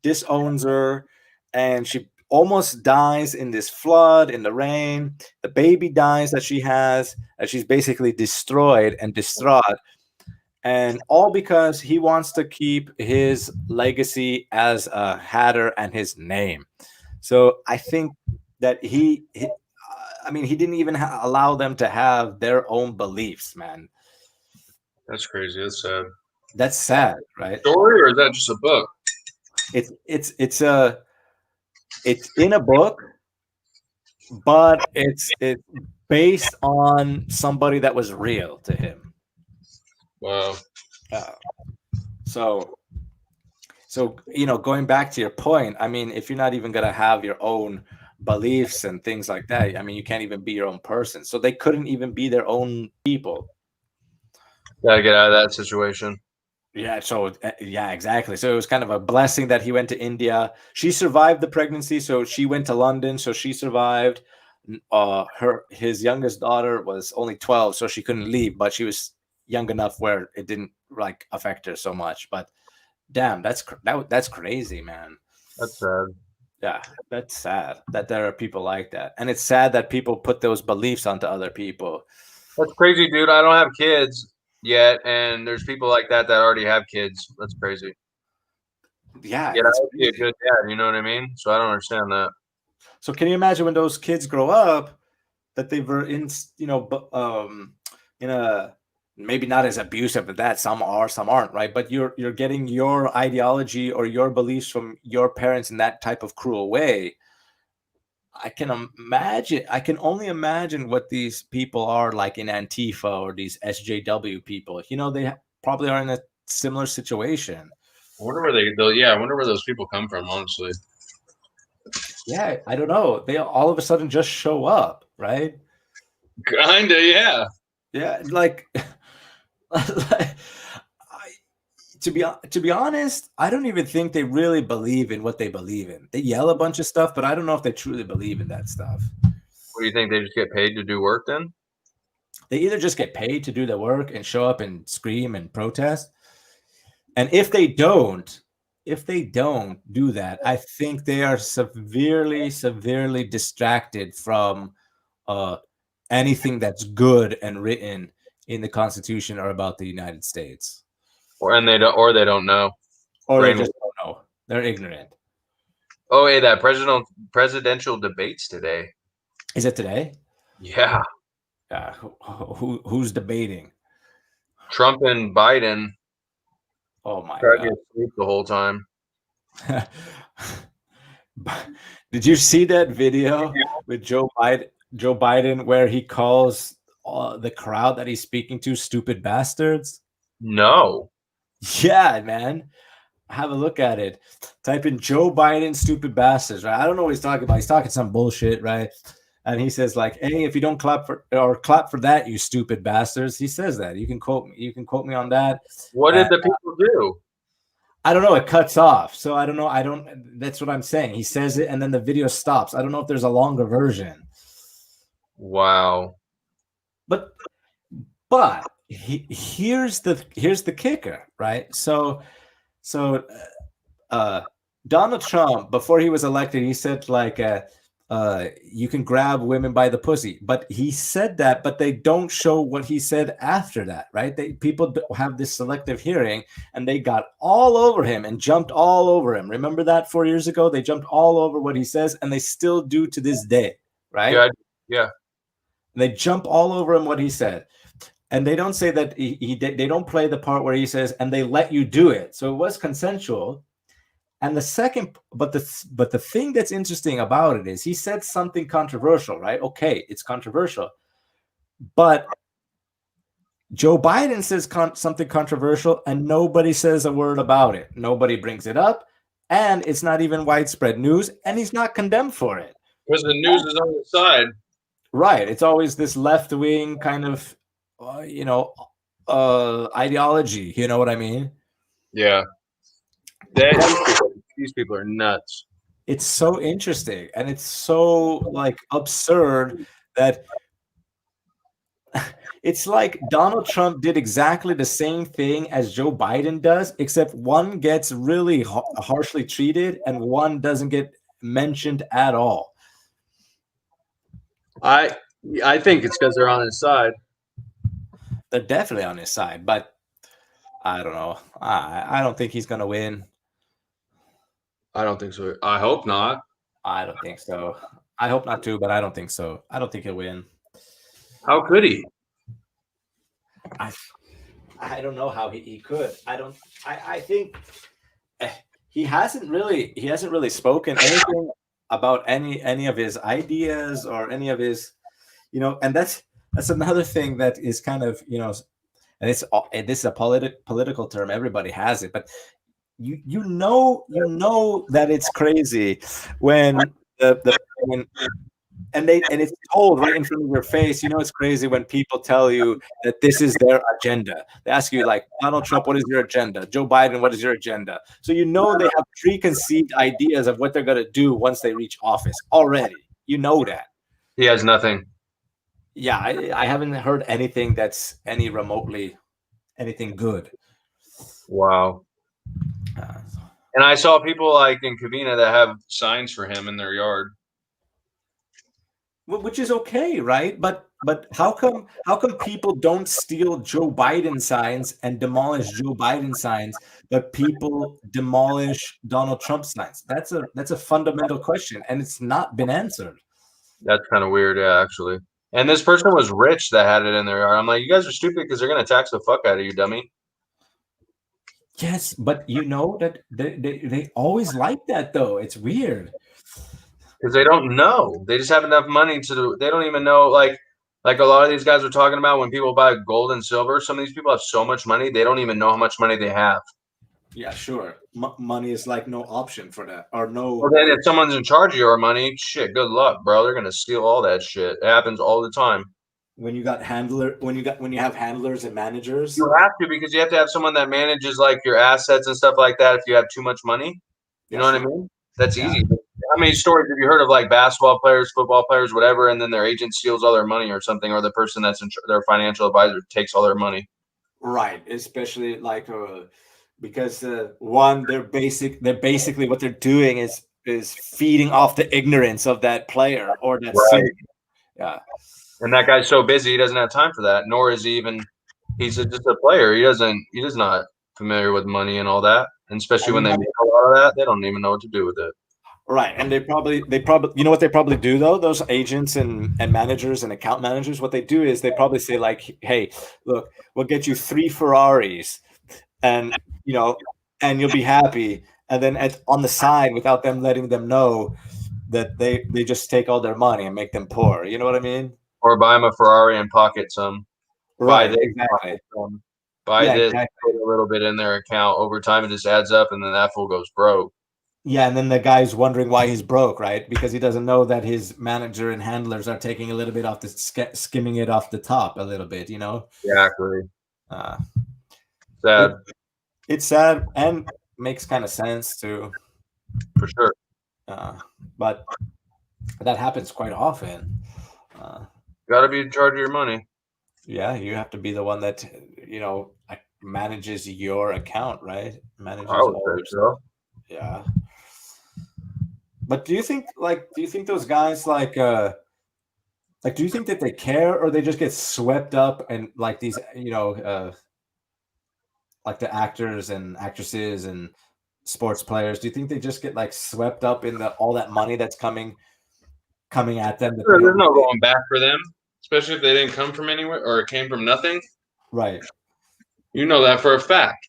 disowns her, and she almost dies in this flood, in the rain. The baby dies that she has, and she's basically destroyed and distraught. And all because he wants to keep his legacy as a hatter and his name. So I think that I mean, he didn't even allow them to have their own beliefs, man. That's crazy. That's sad. That's sad, right? Story, or is that just a book? It's in a book, but it's based on somebody that was real to him. Wow. So going back to your point, I mean, if you're not even gonna have your own beliefs and things like that, I mean, you can't even be your own person. So they couldn't even be their own people. Gotta get out of that situation. Yeah, so yeah, exactly. So it was kind of a blessing that he went to India. She survived the pregnancy, so she went to London, so she survived. His youngest daughter was only 12, so she couldn't leave, but she was young enough where it didn't, like, affect her so much. But damn, that's crazy, man. That's sad. Yeah, that's sad that there are people like that, and it's sad that people put those beliefs onto other people. That's crazy, dude. I don't have kids yet, and there's people like that already have kids. That's crazy. Yeah, I would be a good dad. You know what I mean? So I don't understand that. So can you imagine when those kids grow up, that they were in a, maybe not as abusive as that, some are, some aren't, right? But you're getting your ideology or your beliefs from your parents in that type of cruel way. I can only imagine what these people are like in Antifa or these SJW people. They probably are in a similar situation. I wonder where I wonder where those people come from, honestly. Yeah, I don't know. They all of a sudden just show up, right? Kinda, yeah. Yeah, like, to be honest, I don't even think they really believe in what they believe in. They yell a bunch of stuff, but I don't know if they truly believe in that stuff. What do you think? They just get paid to do work then? They either just get paid to do the work and show up and scream and protest, And if they don't do that, I think they are severely distracted from anything that's good and written in the Constitution or about the United States. Or they don't know. Or they just don't know. They're ignorant. Oh, hey, that presidential debates today. Is it today? Yeah. Who's debating? Trump and Biden. Oh my God. God. Asleep the whole time. Did you see that video with Joe Biden where he calls the crowd that he's speaking to stupid bastards? No. Yeah, man. Have a look at it. Type in Joe Biden stupid bastards, right? I don't know what he's talking about. He's talking some bullshit, right? And he says, like, hey, if you don't clap for that, you stupid bastards. He says that. You can quote me on that. What did the people do? I don't know. It cuts off. So I don't know. That's what I'm saying. He says it and then the video stops. I don't know if there's a longer version. Wow. But here's the kicker, right? So Donald Trump, before he was elected, he said like you can grab women by the pussy, but he said that, but they don't show what he said after that, right? People have this selective hearing, and they got all over him and jumped all over him. Remember that 4 years ago? They jumped all over what he says, and they still do to this day, right? Yeah. They jump all over him what he said. And they don't say that they don't play the part where he says, and they let you do it. So it was consensual. And the second, but the thing that's interesting about it is he said something controversial, right? Okay, it's controversial. But Joe Biden says something controversial and nobody says a word about it. Nobody brings it up. And it's not even widespread news. And he's not condemned for it. Because the news is on the side. Right. It's always this left-wing kind of ideology. You know what I mean? Yeah. These people are nuts. It's so interesting, and it's so like absurd that it's like Donald Trump did exactly the same thing as Joe Biden does, except one gets really harshly treated and one doesn't get mentioned at all. I think it's because they're on his side. They're definitely on his side, but I don't know. I don't think he's going to win. I don't think so. I hope not. I don't think so. I hope not too, but I don't think so. I don't think he'll win. How could he? I don't know how he could. I think he hasn't really spoken anything about any of his ideas or any of his, and that's another thing that is kind of, and this is a political term. Everybody has it, but you know that it's crazy when and it's told right in front of your face. It's crazy when people tell you that this is their agenda. They ask you like, Donald Trump, what is your agenda? Joe Biden, what is your agenda? So they have preconceived ideas of what they're going to do once they reach office already. You know that. He has nothing. Yeah, I haven't heard anything that's anything good. Wow. And I saw people like in Covina that have signs for him in their yard. Which is okay, right? But how come people don't steal Joe Biden signs and demolish Joe Biden signs, but people demolish Donald Trump signs? That's a fundamental question, and it's not been answered. That's kind of weird, yeah, actually. And this person was rich that had it in their yard. I'm like, you guys are stupid because they're going to tax the fuck out of you, dummy. Yes, but that they always like that, though. It's weird. Because they don't know. They just have enough money they don't even know, like a lot of these guys are talking about when people buy gold and silver. Some of these people have so much money, they don't even know how much money they have. Yeah, sure. Money is like no option for that, or no. Well, then if someone's in charge of your money, shit, good luck, bro. They're gonna steal all that shit. It happens all the time. When you have handlers and managers, you have to, because you have to have someone that manages like your assets and stuff like that. If you have too much money, you know what I mean? That's easy. How many stories have you heard of like basketball players, football players, whatever, and then their agent steals all their money or something, or the person that's their financial advisor takes all their money? Right, especially like because one, they're basically what they're doing is feeding off the ignorance of that player or that Right. city. Yeah. And that guy's so busy, he doesn't have time for that. Nor is he even. Just a player. He doesn't. He is not familiar with money and all that. And especially when they make a lot of that, they don't even know what to do with it. Right, and they probably you know what they probably do though, those agents and managers and account managers, what they do is they probably say like, hey, look, we'll get you 3 Ferraris, and you know, and you'll be happy, and then on the side, without them letting them know, that they just take all their money and make them poor, you know what I mean? Or buy him a Ferrari and pocket some. Buy Right, this, exactly. pocket some. Buy Yeah, this, exactly. put a little bit in their account. Over time, it just adds up, and then that fool goes broke. Yeah, and then the guy's wondering why he's broke, right? Because he doesn't know that his manager and handlers are taking a little bit off the skimming it off the top a little bit, you know. Exactly. Uh, Sad. it, it's sad and makes kind of sense too. For sure. But that happens quite often. Uh, Got to be in charge of your money. yeah, you have to be the one that like, manages your account, right? Manages I would all say your stuff. so. Yeah. But do you think those guys like do you think that they care or they just get swept up and like these like the actors and actresses and sports players, do you think they just get like swept up in the all that money that's coming at them that they There's don't no really, going back for them, especially if they didn't come from anywhere or it came from nothing. right? You know that for a fact.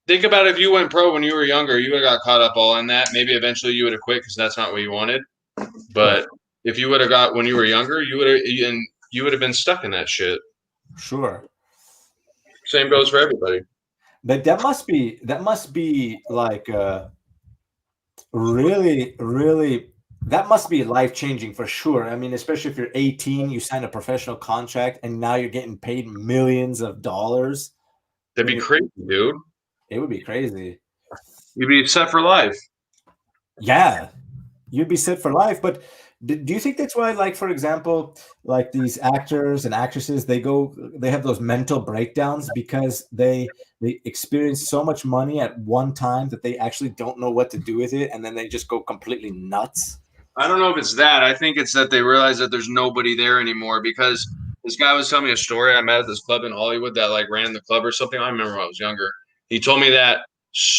Think about if you went pro when you were younger, you would have got caught up all in that. Maybe eventually you would have quit because that's not what you wanted. Right. But if you would have got when you were younger, you would have been stuck in that shit. Sure. Same goes for everybody. But that must be like really, really, that must be life changing for sure. I mean, especially if you're 18, you sign a professional contract, and now you're getting paid millions of dollars. That'd be crazy, dude. It would be crazy. You'd be set for life. Yeah, you'd be set for life. But do you think that's why, like, for example, like these actors and actresses, they have those mental breakdowns because they experience so much money at one time that they actually don't know what to do with it, and then they just go completely nuts. I don't know if it's that. I think it's that they realize that there's nobody there anymore because this guy was telling me a story. I met at this club in Hollywood that like ran the club or something. I remember when I was younger. He told me that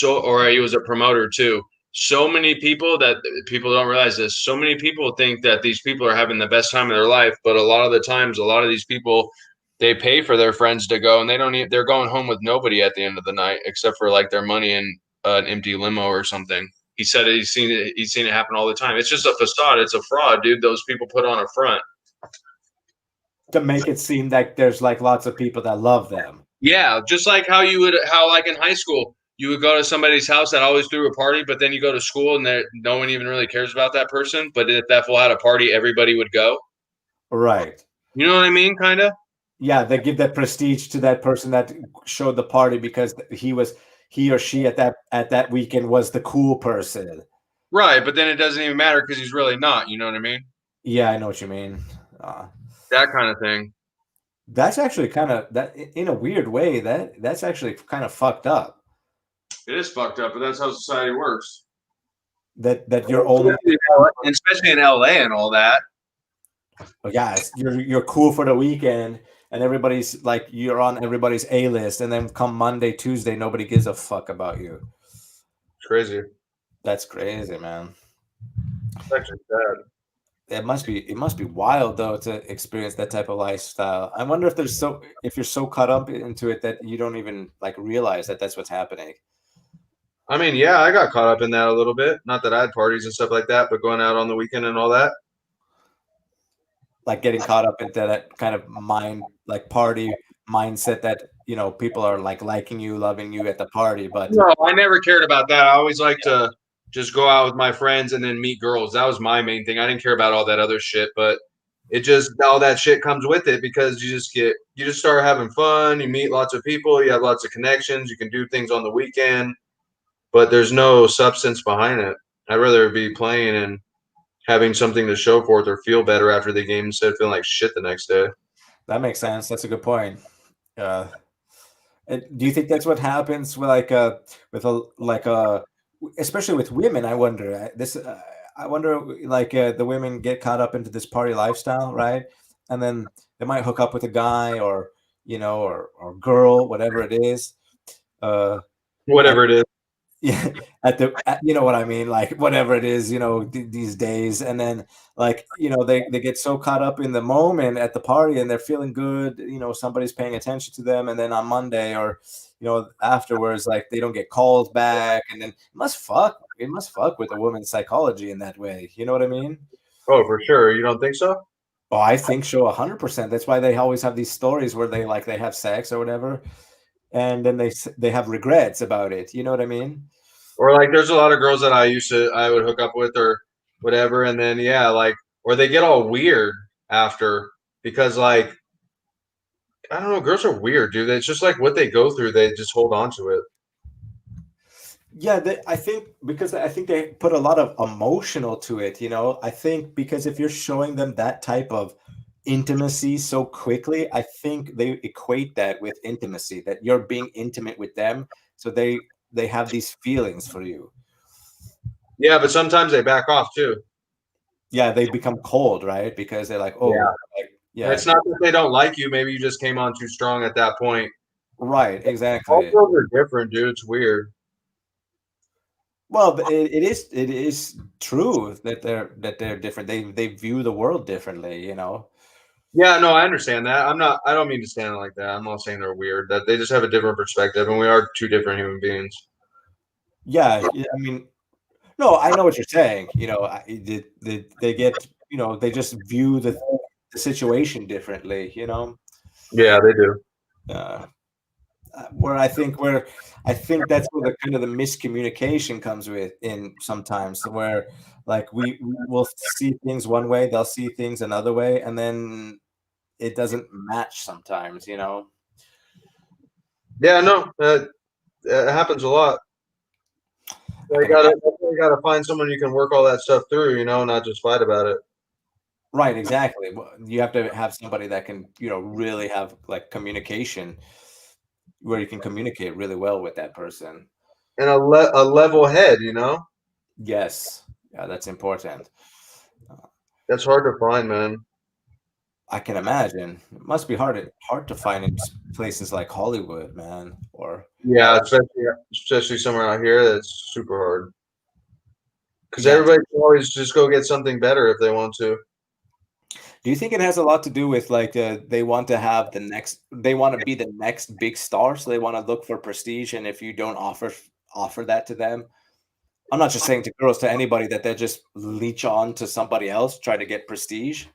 or he was a promoter too. So many people that people don't realize this. So many people think that these people are having the best time of their life, but a lot of the times, a lot of these people they pay for their friends to go, and they don't. They're going home with nobody at the end of the night except for like their money and an empty limo or something. He said he's seen it. He's seen it happen all the time. It's just a facade. It's a fraud, dude. Those people put on a front. To make it seem like there's like lots of people that love them. Yeah, just like how like in high school, you would go to somebody's house that always threw a party, but then you go to school and no one even really cares about that person. But if that fool had a party, everybody would go. Right. You know what I mean? Kind of. Yeah, they give that prestige to that person that showed the party because he or she at that weekend was the cool person. Right, but then it doesn't even matter because he's really not. You know what I mean? Yeah, I know what you mean. That kind of thing. That's actually kind of that in a weird way. That's actually kind of fucked up. It is fucked up, but that's how society works. That you're only Especially in LA and all that. yeah, you're cool for the weekend, and everybody's like you're on everybody's A list, and then come Monday, Tuesday, nobody gives a fuck about you. It's crazy. That's crazy, man. It's actually sad. It must be wild though to experience that type of lifestyle. I wonder if you're so caught up into it that you don't even like realize that that's what's happening. I mean, yeah, I got caught up in that a little bit. Not that I had parties and stuff like that, but going out on the weekend and all that. Like getting caught up into that kind of party mindset that people are like liking you, loving you at the party, but No, I never cared about that. I always like to just go out with my friends and then meet girls. That was my main thing. I didn't care about all that other shit, but it just all that shit comes with it because you just start having fun. You meet lots of people. You have lots of connections. You can do things on the weekend, but there's no substance behind it. I'd rather be playing and having something to show for it or feel better after the game instead of feeling like shit the next day. that makes sense. That's a good point. Uh, And do you think that's what happens with a like a especially with women? I wonder I wonder like the women get caught up into this party lifestyle, right? And then they might hook up with a guy or or girl, whatever it is. Uh, at Whatever it is. yeah, you know what I mean, like whatever it is, these days, and then like they get so caught up in the moment at the party and they're feeling good, somebody's paying attention to them, and then on Monday or afterwards, like they don't get called back, and then it must fuck with a woman's psychology in that way. You know what I mean? Oh, for sure. You don't think so? Oh, I think so, 100%. That's why they always have these stories where they have sex or whatever, and then they have regrets about it. You know what I mean? Or like, there's a lot of girls that I would hook up with or whatever, and then yeah, like, or they get all weird after because like I don't know, girls are weird, dude. It's just like what they go through, they just hold on to it. Yeah, I think because I think they put a lot of emotional to it, I think because if you're showing them that type of intimacy so quickly, I think they equate that with intimacy, that you're being intimate with them, so they have these feelings for you. Yeah, but sometimes they back off too. Yeah, they become cold, right? Because they're like, Yeah. oh, like, And yeah, it's not that they don't like you. Maybe you just came on too strong at that point. right, All exactly. girls are different, dude. It's weird. Well, but it is true that they're different. They view the world differently. Yeah, no, I understand that. I don't mean to stand it like that. I'm not saying they're weird. That they just have a different perspective, and we are two different human beings. Yeah, yeah, I mean, no, I know what you're saying. They get, they just view the situation differently. Yeah, they do. Uh, where I think that's where the kind of the miscommunication comes with in sometimes, where like we will see things one way, they'll see things another way, and then it doesn't match sometimes. Yeah, no, that happens a lot. I You can imagine. gotta find someone you can work all that stuff through, not just fight about it. Right, exactly. Well, you have to have somebody that can, really have like communication, where you can communicate really well with that person. And a level head. Yes. Yeah, that's important. Uh, That's hard to find, man. I can imagine. It must be hard to find in places like Hollywood, man, or Yeah, LA. especially somewhere out here that's super hard. Because Yeah. everybody can always just go get something better if they want to. Do you think it has a lot to do with like they want to have they want to be the next big star, so they want to look for prestige, and if you don't offer that to them, I'm not just saying to girls, to anybody, that they just leech on to somebody else, try to get prestige.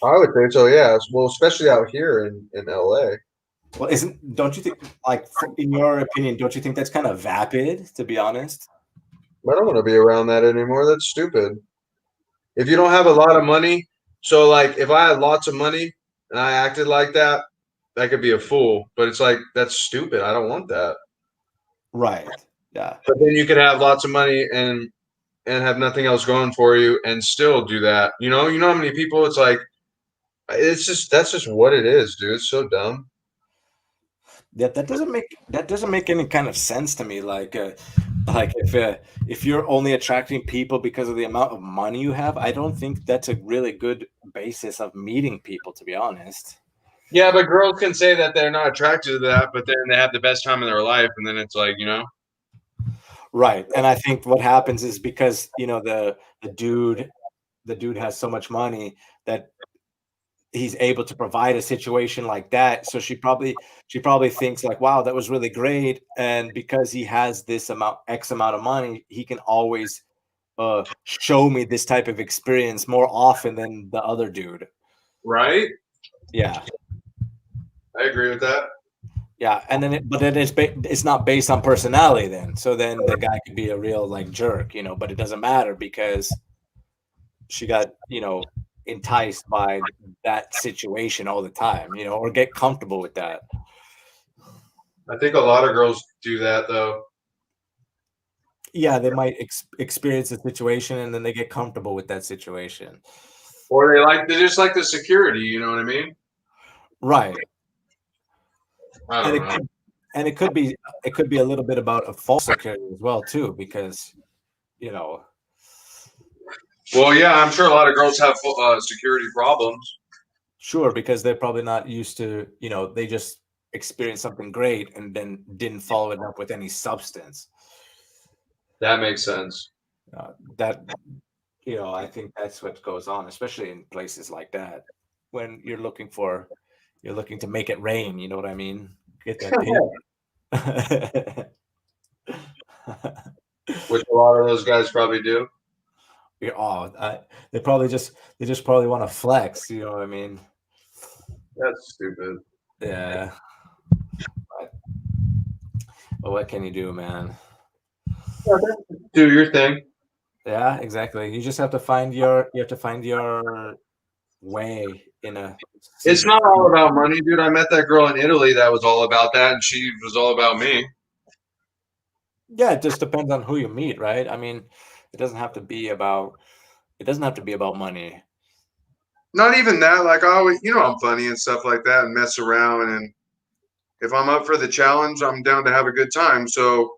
I would think so, yeah. Well, especially out here in LA. Well, don't you think, like, in your opinion, don't you think that's kind of vapid, to be honest? I don't want to be around that anymore. That's stupid. If you don't have a lot of money, so like if I had lots of money and I acted like that, I could be a fool. But it's like that's stupid. I don't want that. Right. Yeah. But then you could have lots of money and have nothing else going for you and still do that. You know how many people it's like it's just that's just what it is, dude. It's so dumb. That doesn't make any kind of sense to me. Like if you're only attracting people because of the amount of money you have, I don't think that's a really good basis of meeting people, to be honest. Yeah, but girls can say that they're not attracted to that, but then they have the best time of their life, and then it's like. Right. And I think what happens is because, the dude has so much money that he's able to provide a situation like that. So she probably thinks like, wow, that was really great. And because he has this X amount of money, he can always show me this type of experience more often than the other dude. Right? Yeah. I agree with that. Yeah. And then but then it's not based on personality then. So then the guy could be a real like jerk, but it doesn't matter because she got, enticed by that situation all the time, or get comfortable with that. I think a lot of girls do that though. Yeah, they might experience a situation and then they get comfortable with that situation. Or they just like the security, you know what I mean? Right. I And don't know. and it could be a little bit about a false security as well too, because you know, Well, yeah, I'm sure a lot of girls have security problems. sure, because they're probably not used to, they just experienced something great and then didn't follow it up with any substance. That makes sense. That I think that's what goes on, especially in places like that, when you're looking to make it rain. You know what I mean? Get that paper. Which a lot of those guys probably do. Oh, they just probably want to flex. You know what I mean? That's stupid. Yeah. But what can you do, man? Do your thing. Yeah, exactly. You have to find your way in a It's city. not all about money, dude. I met that girl in Italy that was all about that, and she was all about me. Yeah, it just depends on who you meet, right? I mean, it doesn't have to be about it doesn't have to be about money. Not even that. Like, I always, I'm funny and stuff like that and mess around. And if I'm up for the challenge, I'm down to have a good time. So,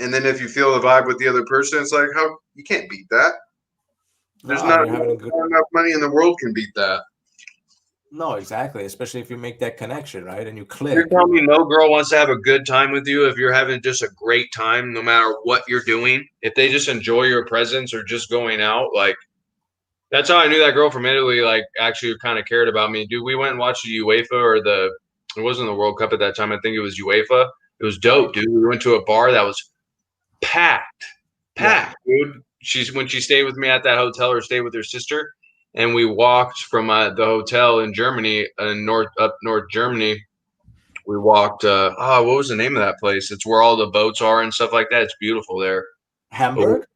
and then if you feel the vibe with the other person, it's like, how you can't beat that. There's No, and not you're having a good enough money in the world can beat that. No, exactly, especially if you make that connection, right? And you You're click. telling me no girl wants to have a good time with you if you're having just a great time, no matter what you're doing. If they just enjoy your presence or just going out, like that's how I knew that girl from Italy, like actually kind of cared about me. Dude, we went and watched the UEFA or it wasn't the World Cup at that time. I think it was UEFA. It was Right. dope, dude. We went to a bar that was packed, Yeah. packed, dude. When she stayed with me at that hotel or stayed with her sister, and we walked from the hotel in Germany, up north Germany. We walked. What was the name of that place? It's where all the boats are and stuff like that. It's beautiful there. But Hamburg?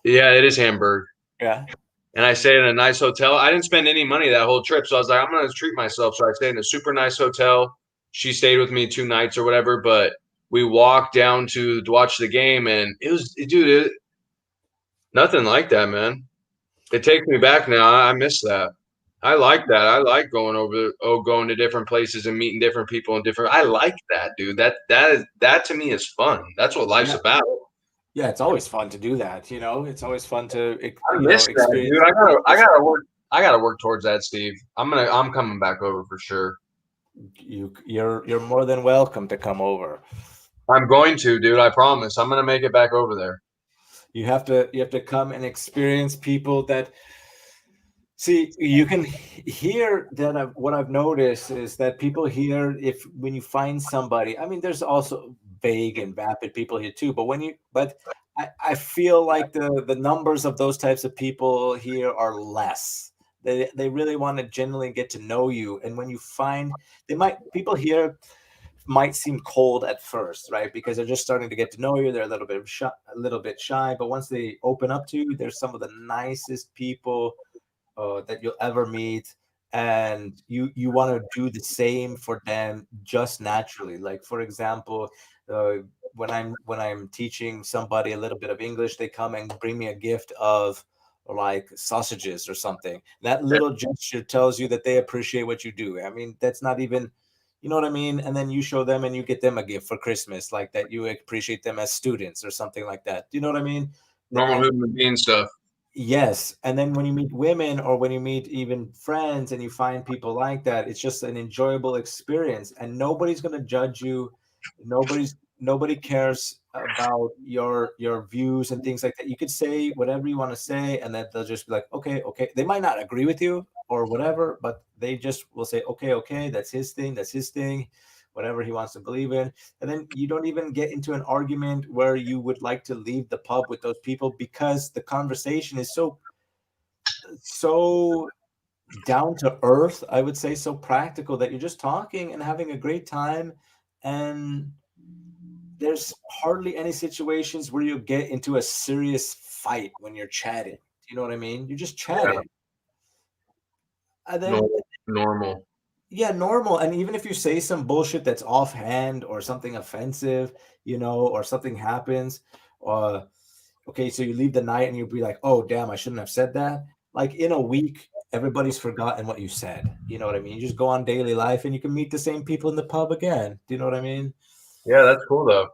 yeah, it is Hamburg. Yeah. And I stayed in a nice hotel. I didn't spend any money that whole trip, so I was like, I'm gonna treat myself. So I stayed in a super nice hotel. She stayed with me 2 nights or whatever. But we walked down to watch the game, and dude, nothing like that, man. It takes me back now. I miss that. I like that. I like going to different places and meeting different people and different. I like that, dude. That to me is fun. That's what life's Yeah. about. Yeah, it's always fun to do that, It's always fun to I miss that, experience. dude. I gotta work towards that, Steve. I'm coming back over for sure. You're more than welcome to come over. I'm going to, dude. I promise. I'm gonna make it back over there. You have to come and experience people that see. You can hear that. What I've noticed is that people here, if when you find somebody, I mean, there's also vague and vapid people here too. But I feel like the numbers of those types of people here are less. They really want to genuinely get to know you, and when you find people here might seem cold at first, right? Because they're just starting to get to know you. They're a little bit shy, but once they open up to you, they're some of the nicest people that you'll ever meet, and you want to do the same for them just naturally. Like for example, uh, when I'm teaching somebody a little bit of English, they come and bring me a gift of like sausages or something. That little gesture tells you that they appreciate what you do. I mean, that's not even, you know what I mean? And then you show them and you get them a gift for Christmas, like that you appreciate them as students or something like that. Do you know what I mean? Normal And human being stuff. yes, and then when you meet women or when you meet even friends and you find people like that, it's just an enjoyable experience and nobody's going to judge you. Nobody cares about your views and things like that. You could say whatever you want to say and then they'll just be like, "Okay, okay." They might not agree with you or whatever, but they just will say, "Okay, okay, that's his thing, whatever he wants to believe in." And then you don't even get into an argument where you would like to leave the pub with those people because the conversation is so down to earth, I would say, so practical that you're just talking and having a great time, and there's hardly any situations where you get into a serious fight when you're chatting. Do you know what I mean? You're just Yeah, chatting. And then normal. yeah, normal. And even if you say some bullshit that's offhand or something offensive, or something happens, uh, okay, so you leave the night and you'll be like, oh, damn, I shouldn't have said that. Like in a week, everybody's forgotten what you said. You know what I mean? You just go on daily life and you can meet the same people in the pub again. Do you know what I mean? Yeah, that's cool though.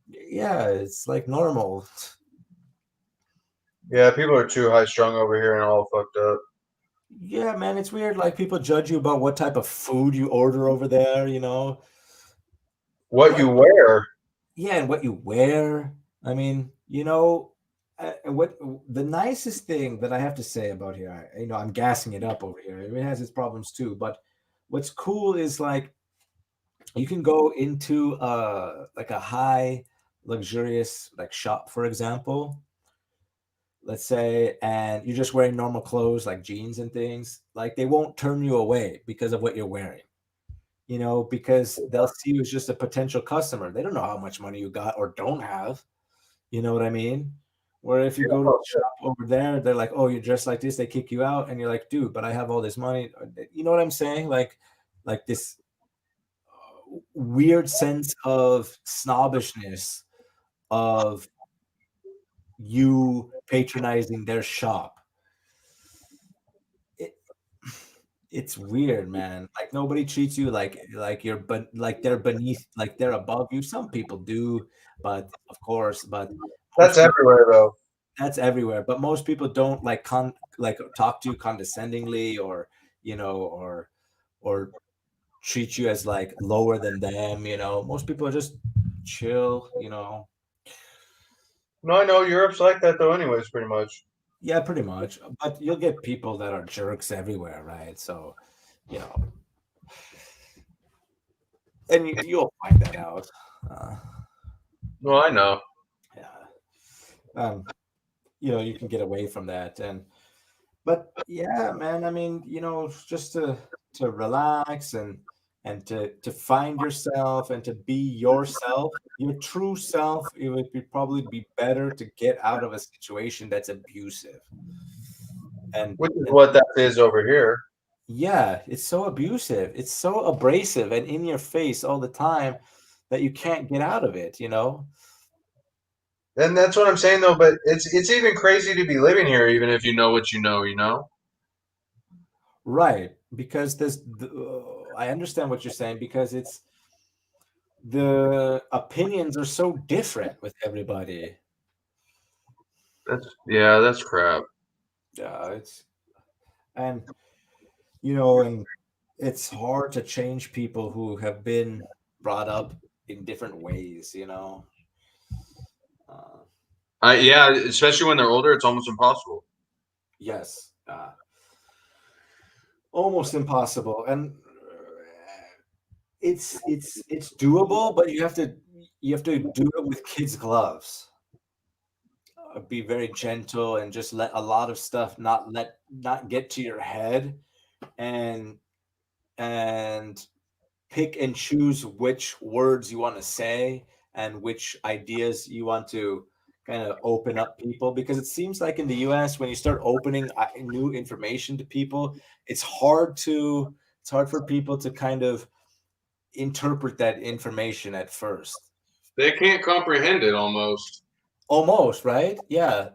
Yeah, it's like normal. Yeah, people are too high strung over here and all fucked up. Yeah, man, it's weird. Like people judge you about what type of food you order over there, you know? What But you wear? yeah, and what you wear. I mean, you know, what the nicest thing that I have to say about here, I'm gassing it up over here. It has its problems too, but what's cool is like you can go into like a high luxurious like shop, for example, let's say, and you're just wearing normal clothes like jeans and things, like they won't turn you away because of what you're wearing, because they'll see you as just a potential customer. They don't know how much money you got or don't have. You know what I mean? Where if you go to the shop over there, they're like, "Oh, you're dressed like this," they kick you out, and you're like, "Dude, but I have all this money." You know what I'm saying? Like this weird sense of snobbishness of you patronizing their shop. It, it's weird, man. Like nobody treats you like you're, but like they're beneath, like they're above you. Some people do, but of course, but That's most people, everywhere though. that's everywhere. But most people don't like talk to you condescendingly, or or treat you as like lower than them. Most people are just chill. No, I know Europe's like that though, anyways, pretty much. Yeah, pretty much. But you'll get people that are jerks everywhere, right? So, you know, and you'll find that out. Uh, No, I know. yeah. Um, you can get away from that. But yeah, man, I mean, just to relax and to find yourself and to be yourself, your true self, it would probably be better to get out of a situation that's abusive. And Which is what that is over here. yeah, it's so abusive. It's so abrasive and in your face all the time that you can't get out of it. And that's what I'm saying though, but it's even crazy to be living here even if you know what you know? Right. Because I understand what you're saying because the opinions are so different with everybody. That's crap. Yeah, and and it's hard to change people who have been brought up in different ways. Uh, Yeah, especially when they're older, it's almost impossible. yes. Almost impossible, and it's doable, but you have to do it with kids gloves. Be very gentle and just let a lot of stuff not get to your head, and and pick and choose which words you want to say and which ideas you want to kind of open up people, because it seems like in the US when you start opening new information to people, it's hard for people to kind of interpret that information at first. They can't comprehend it almost. Almost, right? Yeah.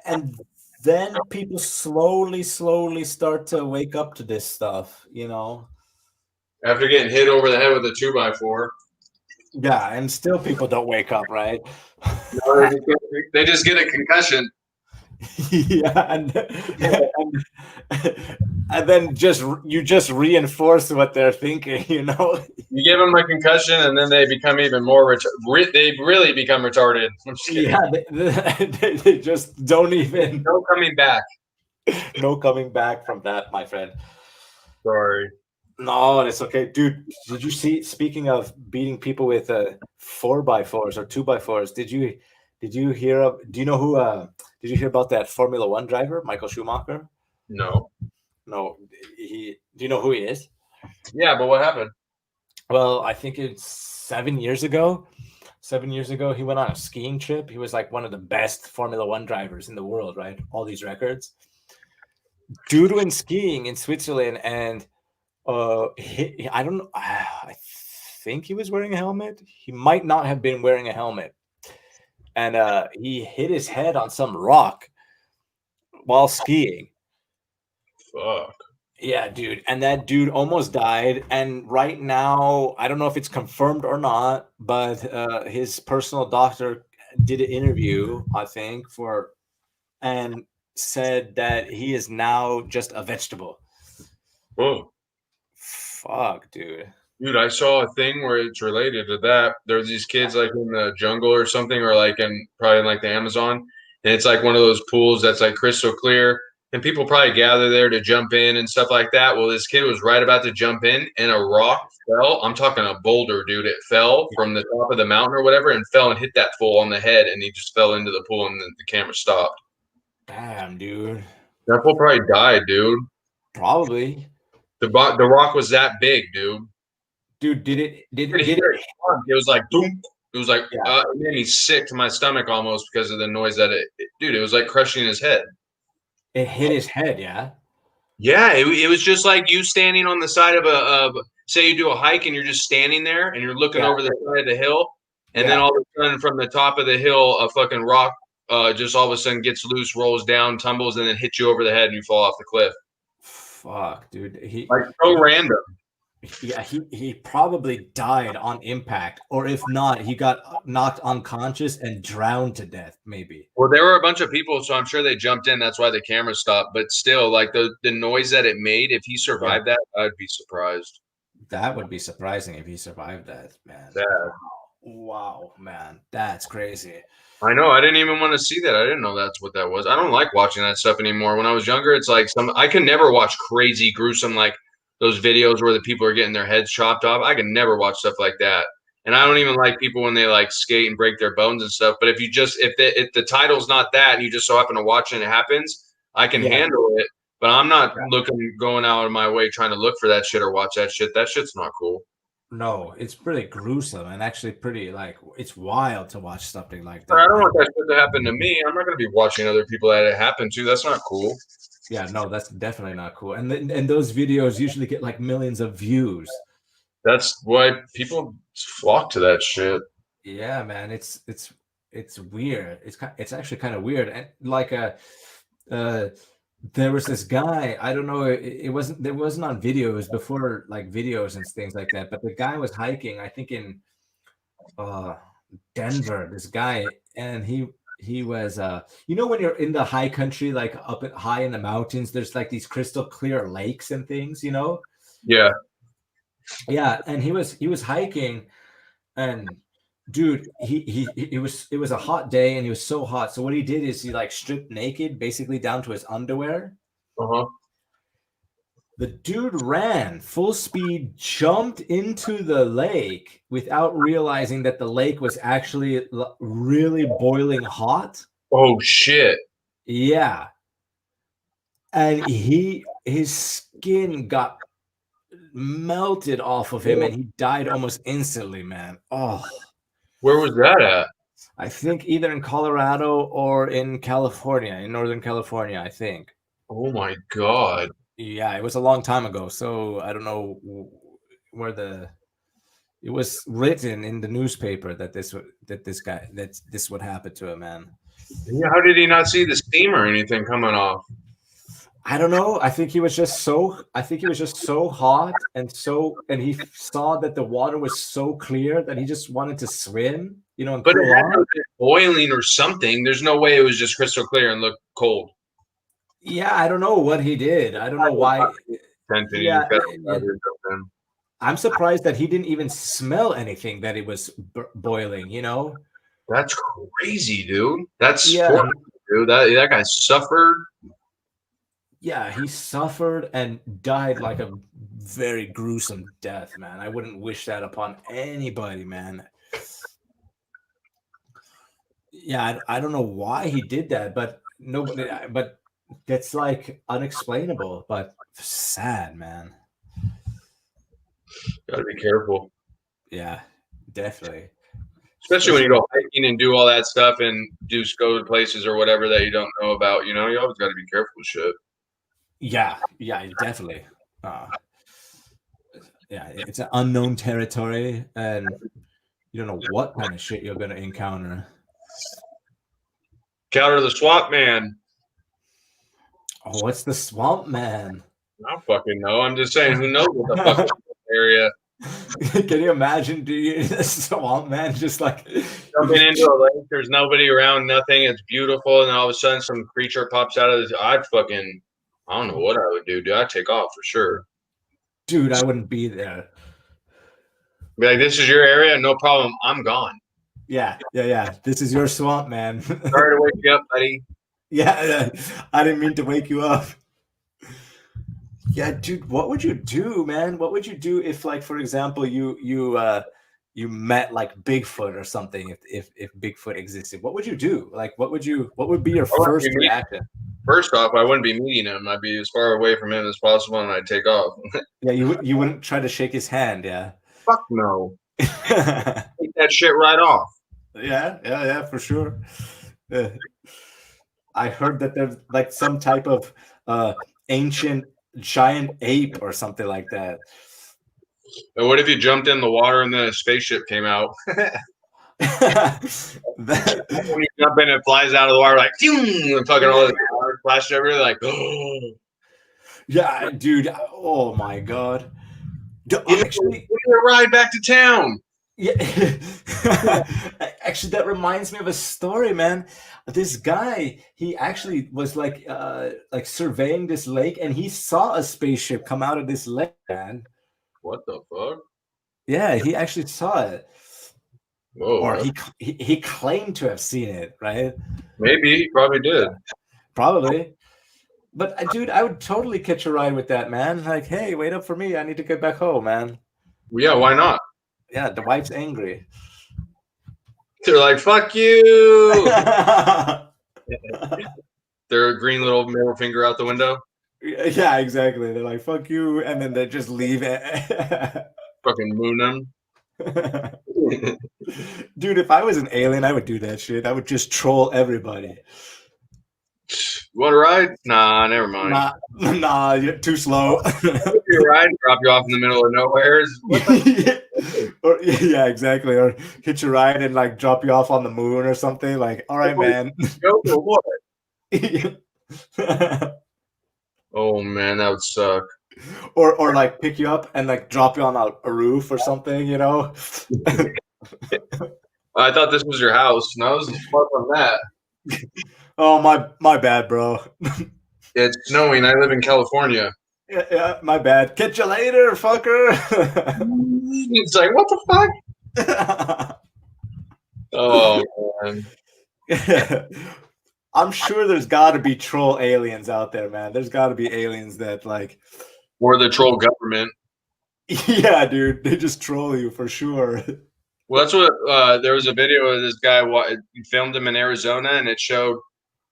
And then people slowly start to wake up to this stuff. After getting hit over the head with a 2x4. Yeah, and still people don't wake up, right? No, they just get a concussion. Yeah, and then you just reinforce what they're thinking. You give them a concussion, and then they become even more they really become retarded. I'm just kidding. Yeah, they just don't even No coming back. no coming back from that, my friend. Sorry. No, it's okay, dude. Did you see? Speaking of beating people with 4x4s or 2x4s, did you hear? Do you know who? Did you hear about that Formula One driver, Michael Schumacher? No. No, Do you know who he is? Yeah, but what happened? Well, I think it's 7 years ago. 7 years ago, he went on a skiing trip. He was like one of the best Formula One drivers in the world, right? All these records. Due to in skiing in Switzerland, and I don't know. I think he was wearing a helmet. He might not have been wearing a helmet, and he hit his head on some rock while skiing. Fuck. Yeah, dude. And that dude almost died. And right now, I don't know if it's confirmed or not, but his personal doctor did an interview, I think, and said that he is now just a vegetable. Whoa. Fuck, dude. Dude, I saw a thing where it's related to that. There's these kids like in the jungle or something, or like in probably in like the Amazon, and it's like one of those pools that's like crystal clear, and people probably gather there to jump in and stuff like that. Well, this kid was right about to jump in, and a rock fell. I'm talking a boulder, dude. It fell from the top of the mountain or whatever, and fell and hit that fool on the head, and he just fell into the pool, and the camera stopped. Damn, dude. That fool probably died, dude. Probably. The rock was that big, dude. Dude, did it? It was like boom. It was like Yeah. it made me sick to my stomach almost because of the noise that dude. It was like crushing his head. It hit his head, yeah. Yeah, it was just like you standing on the side of say you do a hike and you're just standing there and you're looking over the side of the hill, and then all of a sudden from the top of the hill a fucking rock just all of a sudden gets loose, rolls down, tumbles, and then hits you over the head and you fall off the cliff. Fuck, dude. Like so random. Yeah, he probably died on impact, or if not, he got knocked unconscious and drowned to death, maybe. Well, there were a bunch of people, so I'm sure they jumped in. That's why the camera stopped. But still, like the noise that it made, if he survived that, I'd be surprised. That would be surprising if he survived that, man. Yeah. Wow, man. That's crazy. I know. I didn't even want to see that. I didn't know that's what that was. I don't like watching that stuff anymore. When I was younger, it's like I can never watch crazy, gruesome, like those videos where the people are getting their heads chopped off. I can never watch stuff like that. And I don't even like people when they like skate and break their bones and stuff. But if the title's not that and you just so happen to watch it and it happens, I can handle it. But I'm not going out of my way trying to look for that shit or watch that shit. That shit's not cool. No, it's pretty gruesome and actually pretty like it's wild to watch something like that. I don't want that shit to happen to me. I'm not going to be watching other people that it happened to. That's not cool. Yeah, no, that's definitely not cool. And those videos usually get like millions of views. That's why people flock to that shit. Yeah, man, it's weird. It's actually kind of weird. And like there was this guy, I don't know, it wasn't on video, it was before like videos and things like that, but the guy was hiking, I think in Denver, this guy, and he was you know when you're in the high country, like high in the mountains, there's like these crystal clear lakes and things, you know? Yeah. Yeah, and he was hiking, and dude, it was a hot day and he was so hot. So what he did is he like stripped naked, basically down to his underwear. Uh-huh. The dude ran full speed, jumped into the lake without realizing that the lake was actually really boiling hot. Oh shit. Yeah. And his skin got melted off of him and he died almost instantly, man. Oh. Where was that at? I think either in Colorado or in California, in Northern California, I think. Oh my God. Yeah, it was a long time ago, so I don't know where it was written in the newspaper that this would happen to a man. Yeah, how did he not see the steam or anything coming off? I don't know. I think he was just so hot and he saw that the water was so clear that he just wanted to swim, you know, and but it had to be boiling or something. There's no way it was just crystal clear and looked cold. Yeah, I don't know what he did. I don't know why. Yeah, I'm surprised that he didn't even smell anything that it was boiling, you know? That's crazy, dude. That's horrible, dude. That guy suffered. Yeah, he suffered and died like a very gruesome death, man. I wouldn't wish that upon anybody, man. Yeah, I don't know why he did that, but that's like unexplainable, but sad, man. Gotta be careful. Yeah, definitely. Especially when you go hiking and do all that stuff and go to places or whatever that you don't know about, you know, you always got to be careful with shit. Yeah, definitely. Yeah, it's an unknown territory and you don't know what kind of shit you're going to encounter. Counter the SWAT man. What's the swamp man? I don't fucking know. I'm just saying, who knows what the fuck is in this area? Can you imagine, dude? The swamp man just like Jumping into a lake, there's nobody around, nothing. It's beautiful, and then all of a sudden, some creature pops out of this. I don't know what I would do. Dude, I'd take off for sure. dude, I wouldn't be there. Be like, this is your area, no problem. I'm gone. Yeah. This is your swamp, man. Sorry to wake you up, buddy. Yeah, I didn't mean to wake you up. Yeah, dude, what would you do, man? What would you do if, like, for example, you met like Bigfoot or something? If Bigfoot existed, what would you do? Like, what would be your first reaction? First off, I wouldn't be meeting him. I'd be as far away from him as possible, and I'd take off. Yeah, you wouldn't try to shake his hand, yeah. Fuck no. Take that shit right off. Yeah, for sure. I heard that there's like some type of ancient giant ape or something like that. And what if you jumped in the water and then a spaceship came out? That- When you jump in, it flies out of the water like, phew, and fucking all this water splashed everywhere. Like, oh. yeah, dude. Oh my god. Actually, Give me a ride back to town. yeah. Actually, that reminds me of a story, man. This guy, he actually was like surveying this lake, and he saw a spaceship come out of this lake, man. What the fuck? Yeah, he actually saw it, Whoa. or he claimed to have seen it, right? Maybe he probably did. Probably. But dude, I would totally catch a ride with that, man. Like, hey, wait up for me. I need to get back home, man. Well, yeah, why not? Yeah, the wife's angry. They're like, fuck you. Their green little middle finger out the window. Yeah, exactly. They're like, fuck you, and then they just leave it. Fucking moon them. Dude, if I was an alien, I would do that shit. I would just troll everybody. Want to ride? Nah, never mind. Nah, you're too slow. You ride, drop you off in the middle of nowhere. Or, yeah, exactly. Or hitch a ride and like drop you off on the moon or something. Like, all right, man. Go for what? Oh man, that would suck. Or like pick you up and like drop you on a roof or something, you know? I thought this was your house. No, this is far from that. Oh, my bad, bro. It's snowing. I live in California. Yeah, my bad. Catch you later, fucker. It's like, what the fuck? Oh man. I'm sure there's got to be troll aliens out there, man. There's got to be aliens that like, Or the troll government. yeah, dude, they just troll you for sure. Well, that's what there was a video of this guy. He filmed him in Arizona, and it showed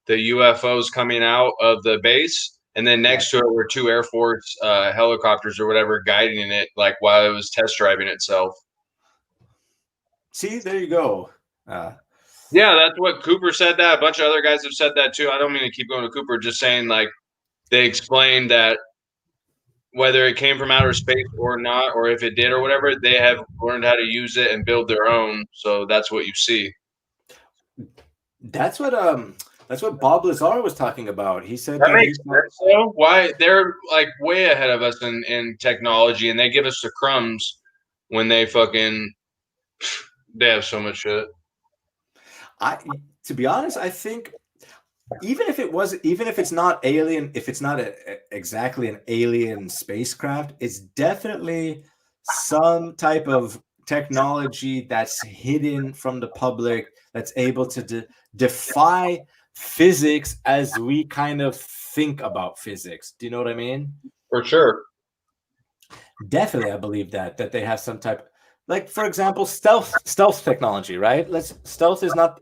the UFOs coming out of the base, and then next to it were two Air Force helicopters or whatever guiding it, like while it was test driving itself. See, there you go. Yeah, that's what Cooper said. That a bunch of other guys have said that too. I don't mean to keep going to Cooper, just saying like they explained that whether it came from outer space or not, or if it did or whatever, they have learned how to use it and build their own. So that's what you see. That's what Bob Lazar was talking about. He said That makes sense. So why they're like way ahead of us in technology, and they give us the crumbs when they have so much shit. To be honest, I think even if it's not alien, if it's not exactly an alien spacecraft, it's definitely some type of technology that's hidden from the public, that's able to defy physics as we kind of think about physics. Do you know what I mean? For sure. Definitely, I believe that they have some type, like, for example, stealth technology, right? Stealth is not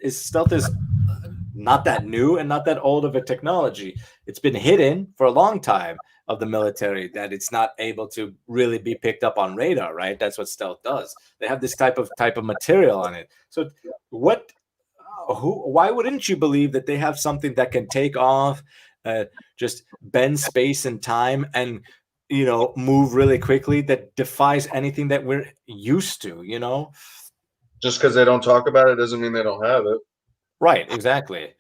that new and not that old of a technology. It's been hidden for a long time of the military, that it's not able to really be picked up on radar, right? That's what stealth does. They have this type of material on it. So why wouldn't you believe that they have something that can take off, just bend space and time, and move really quickly, that defies anything that we're used to, Just because they don't talk about it doesn't mean they don't have it. Right, exactly.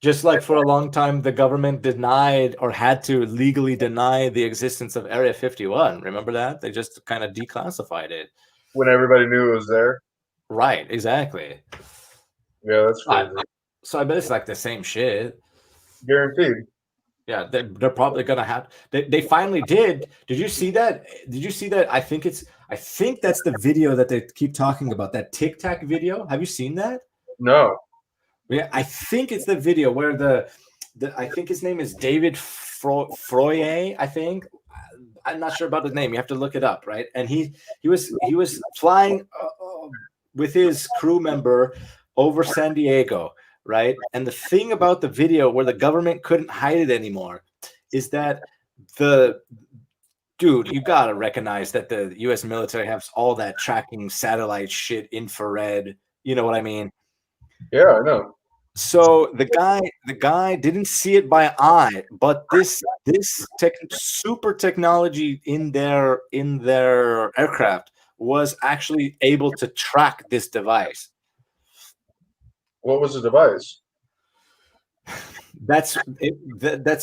Just like for a long time, the government denied or had to legally deny the existence of Area 51. Remember that? They just kind of declassified it. when everybody knew it was there. Right, exactly. Yeah, that's I, crazy. so I bet it's like the same shit. Guaranteed. Yeah, they're probably gonna have. They finally did. Did you see that? Did you see that? I think that's the video that they keep talking about. That Tic Tac video. Have you seen that? No. Yeah, I think it's the video where the I think his name is David Froye. I think I'm not sure about his name. You have to look it up, right? And he was flying with his crew member over San Diego, right? And the thing about the video where the government couldn't hide it anymore is that the dude, you gotta recognize that the U.S. military has all that tracking satellite shit, infrared. You know what I mean? Yeah, I know. So the guy didn't see it by eye, but this super technology in their aircraft was actually able to track this device. What was the device? That's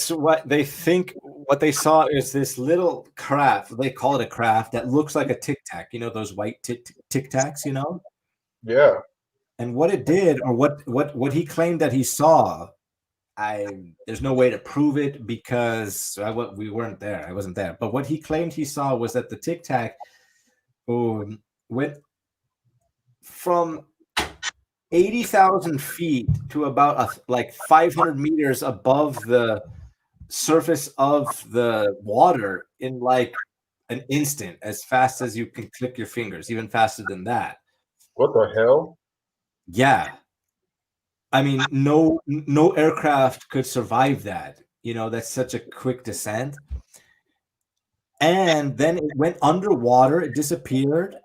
what they think. What they saw is this little craft. They call it a craft that looks like a tic tac. You know those white tic tacs. You know. Yeah. And what it did, or what he claimed that he saw, there's no way to prove it because we weren't there. I wasn't there. But what he claimed he saw was that the Tic Tac went from 80,000 feet to about like 500 meters above the surface of the water in like an instant, as fast as you can click your fingers, even faster than that. What the hell? Yeah. I mean, no aircraft could survive that. You know, that's such a quick descent. And then it went underwater, it disappeared,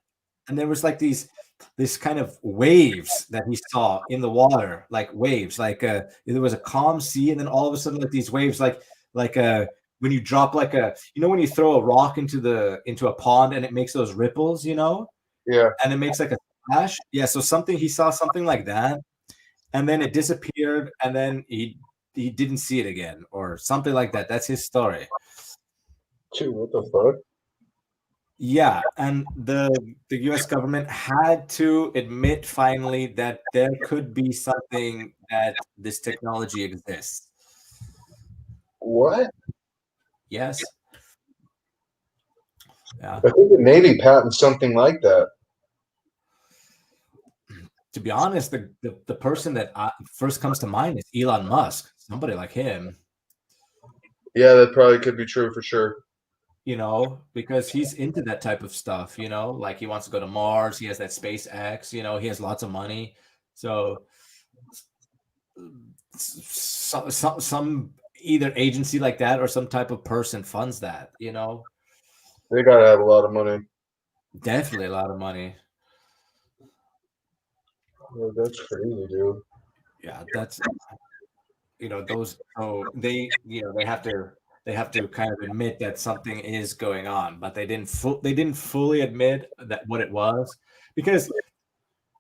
and there was like this kind of waves that he saw in the water, like waves, like there was a calm sea, and then all of a sudden, like these waves, like when you drop like when you throw a rock into a pond and it makes those ripples, Yeah. and it makes like a splash. Yeah, so he saw something like that. And then it disappeared, and then he didn't see it again, or something like that. That's his story. Dude, what the fuck? Yeah, and the U.S. government had to admit finally that there could be something that this technology exists. What? Yes. Yeah. I think the Navy patents something like that. To be honest, the person that first comes to mind is Elon Musk, somebody like him. Yeah, that probably could be true for sure. Because he's into that type of stuff, like he wants to go to Mars. He has that SpaceX, he has lots of money. So some either agency like that or some type of person funds that, They gotta have a lot of money. Definitely a lot of money. Oh, that's crazy, dude. Yeah, that's those. So they have to kind of admit that something is going on, but they didn't fully admit that what it was, because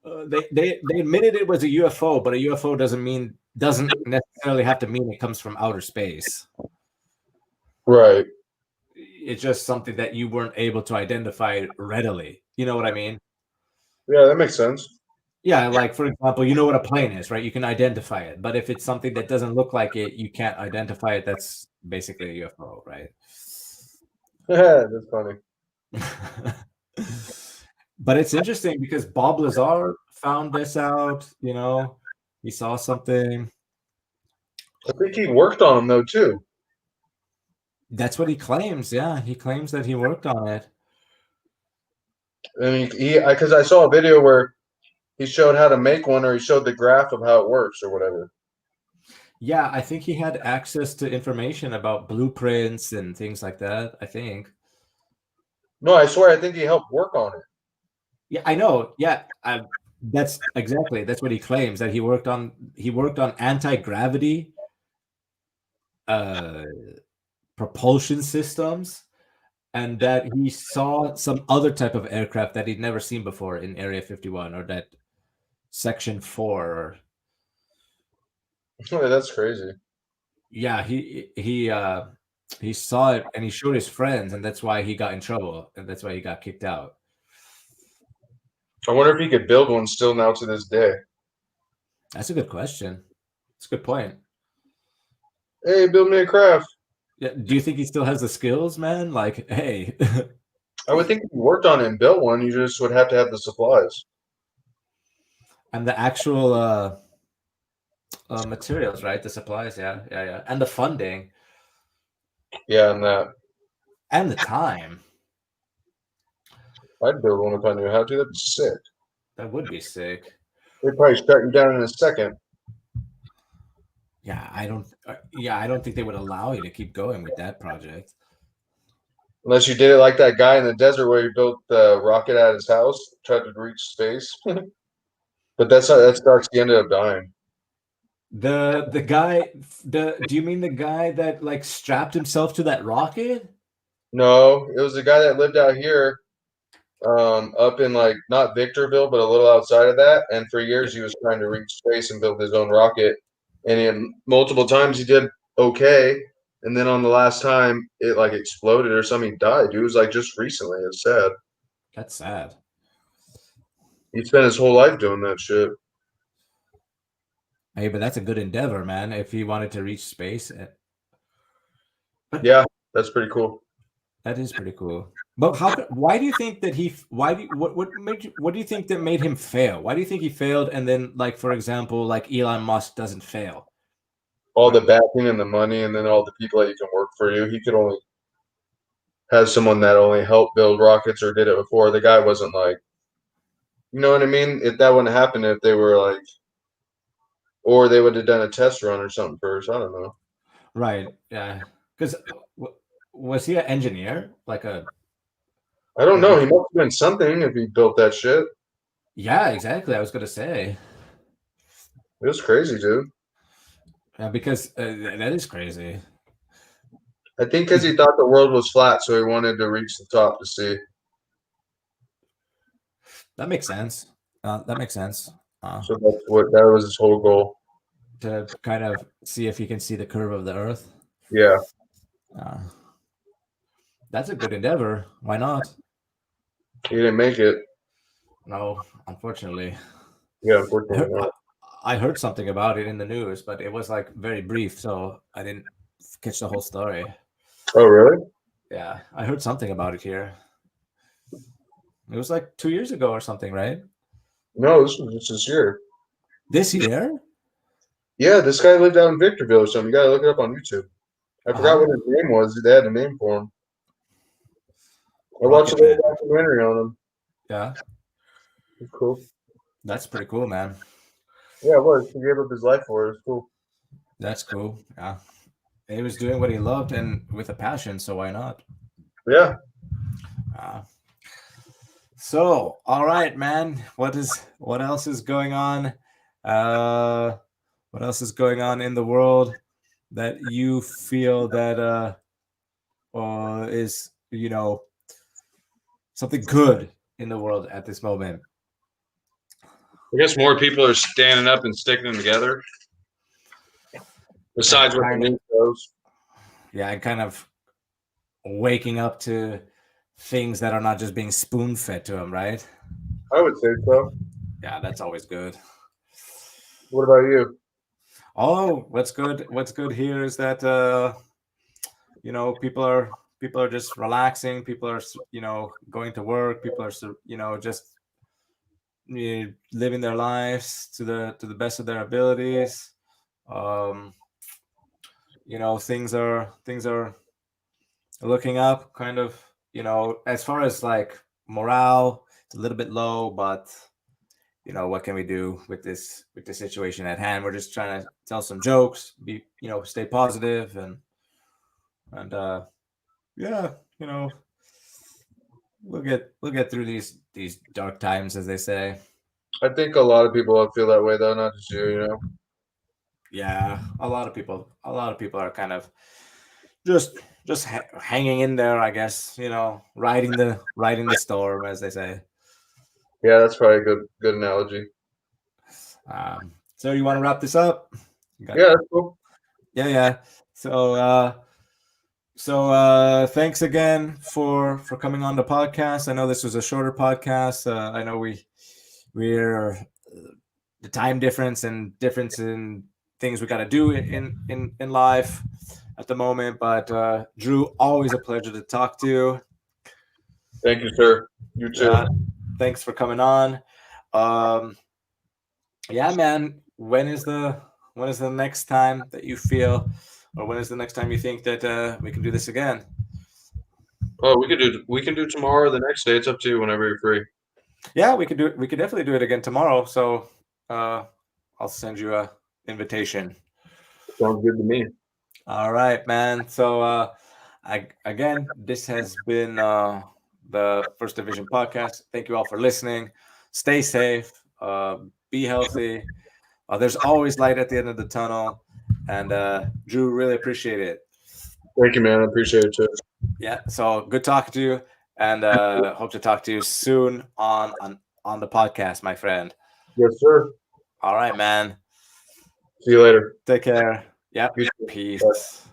they admitted it was a UFO, but a UFO doesn't necessarily have to mean it comes from outer space. Right. It's just something that you weren't able to identify readily. You know what I mean? Yeah, that makes sense. Yeah, like for example, you know what a plane is, right? You can identify it, but if it's something that doesn't look like it, you can't identify it. That's basically a UFO, right? That's funny. But it's interesting because Bob Lazar found this out. He saw something. I think he worked on them though too. That's what he claims. Yeah, he claims that he worked on it. I mean, because I saw a video where he showed how to make one, or he showed the graph of how it works, or whatever. Yeah, I think he had access to information about blueprints and things like that, I think. No, I swear, I think he helped work on it. Yeah, I know. Yeah, that's what he claims, that he worked on anti-gravity propulsion systems, and that he saw some other type of aircraft that he'd never seen before in Area 51, or that Section 4. That's crazy. Yeah, he saw it and he showed his friends, and that's why he got in trouble, and that's why he got kicked out. I wonder if he could build one still now to this day. That's a good question. That's a good point. Hey, build me a craft. Yeah, do you think he still has the skills, man? Like, hey, I would think if you worked on it and built one, you just would have to have the supplies. and the actual materials, right? The supplies, yeah, and the funding Yeah, and that. and the time. I'd build one if I knew how to. That'd be sick. That would be sick. They'd probably shut you down in a second. Yeah, I don't. Yeah, I don't think they would allow you to keep going with that project. Unless you did it like that guy in the desert where he built the rocket at his house, tried to reach space. But that's not, that starts, he ended up dying. The guy, do you mean the guy that like strapped himself to that rocket? No, it was the guy that lived out here, up in like not Victorville, but a little outside of that. And for Yeah, years he was trying to reach space and build his own rocket. And in multiple times he did okay. And then on the last time it like exploded or something, he died. Dude, it was like just recently. It's sad. that's sad. He spent his whole life doing that shit. Hey, but that's a good endeavor, man. If he wanted to reach space, but Yeah, that's pretty cool. that is pretty cool. But how? Why do you think that he? Why do you, what made you, what do you think that made him fail? Why do you think he failed? And then, like for example, like Elon Musk doesn't fail. All the backing and the money, and then all the people that you can work for you. He could only have someone that only helped build rockets or did it before. The guy wasn't like, you know what I mean? If that wouldn't happen if they were like, or they would have done a test run or something first. I don't know. Right. Yeah. Because was he an engineer? Like a I don't like know. He must have been something if he built that shit. yeah, exactly. I was gonna say It was crazy, dude. because that is crazy. I think because he thought the world was flat, so he wanted to reach the top to see. That makes sense. That makes sense. So that was his whole goal. To kind of see if you can see the curve of the Earth. Yeah. Uh, that's a good endeavor. Why not? He didn't make it. No, unfortunately. Yeah, I unfortunately heard, not. I heard something about it in the news, but it was like very brief, so I didn't catch the whole story. Oh, really? Yeah, I heard something about it here. It was like 2 years ago or something, right? No, this was just this year. This year? Yeah, this guy lived out in Victorville or something. You gotta look it up on YouTube. I forgot Uh-huh. what his name was. They had a name for him. I watched a Rocket little Man. documentary on him. Yeah, It's cool. that's pretty cool, man. Yeah, it was. He gave up his life for it. It's cool. That's cool. Yeah. He was doing what he loved and with a passion, so why not? Yeah. Uh, so, all right, man. What else is going on? What else is going on in the world that you feel that is something good in the world at this moment? I guess more people are standing up and sticking them together. Besides what the news shows. Yeah, and kind of waking up to things that are not just being spoon fed to them, right? I would say so. Yeah, that's always good. What about you? Oh, what's good? What's good here is that people are just relaxing. People are going to work. People are just living their lives to the best of their abilities. Um, things are looking up. Kind of as far as like morale, it's a little bit low, but what can we do with this situation at hand? We're just trying to tell some jokes, stay positive, and yeah, we'll get through these dark times, as they say. I think a lot of people feel that way though, not just you. Yeah, a lot of people are kind of just hanging in there, I guess. Riding the storm, as they say. Yeah, that's probably a good analogy. So you want to wrap this up? Got- Yeah, that's cool. yeah. So thanks again for coming on the podcast. I know this was a shorter podcast. I know we're the time difference and difference in things we got to do in life at the moment. But Drew, always a pleasure to talk to you. Thank you, sir. You too. Thanks for coming on. Yeah, man. When is the next time that you feel, or when is the next time you think that we can do this again? Oh, we can do tomorrow or the next day. It's up to you whenever you're free. Yeah, we could do it. We could definitely do it again tomorrow. So I'll send you a invitation. Sounds good to me. All right, man. So again, this has been the First Division podcast. Thank you all for listening. Stay safe. Be healthy. There's always light at the end of the tunnel. And Drew, really appreciate it. Thank you, man. I appreciate it too. Yeah. So good talking to you, and hope to talk to you soon on the podcast, my friend. Yes, sir. All right, man. See you later. Take care. Yeah. You too. Peace.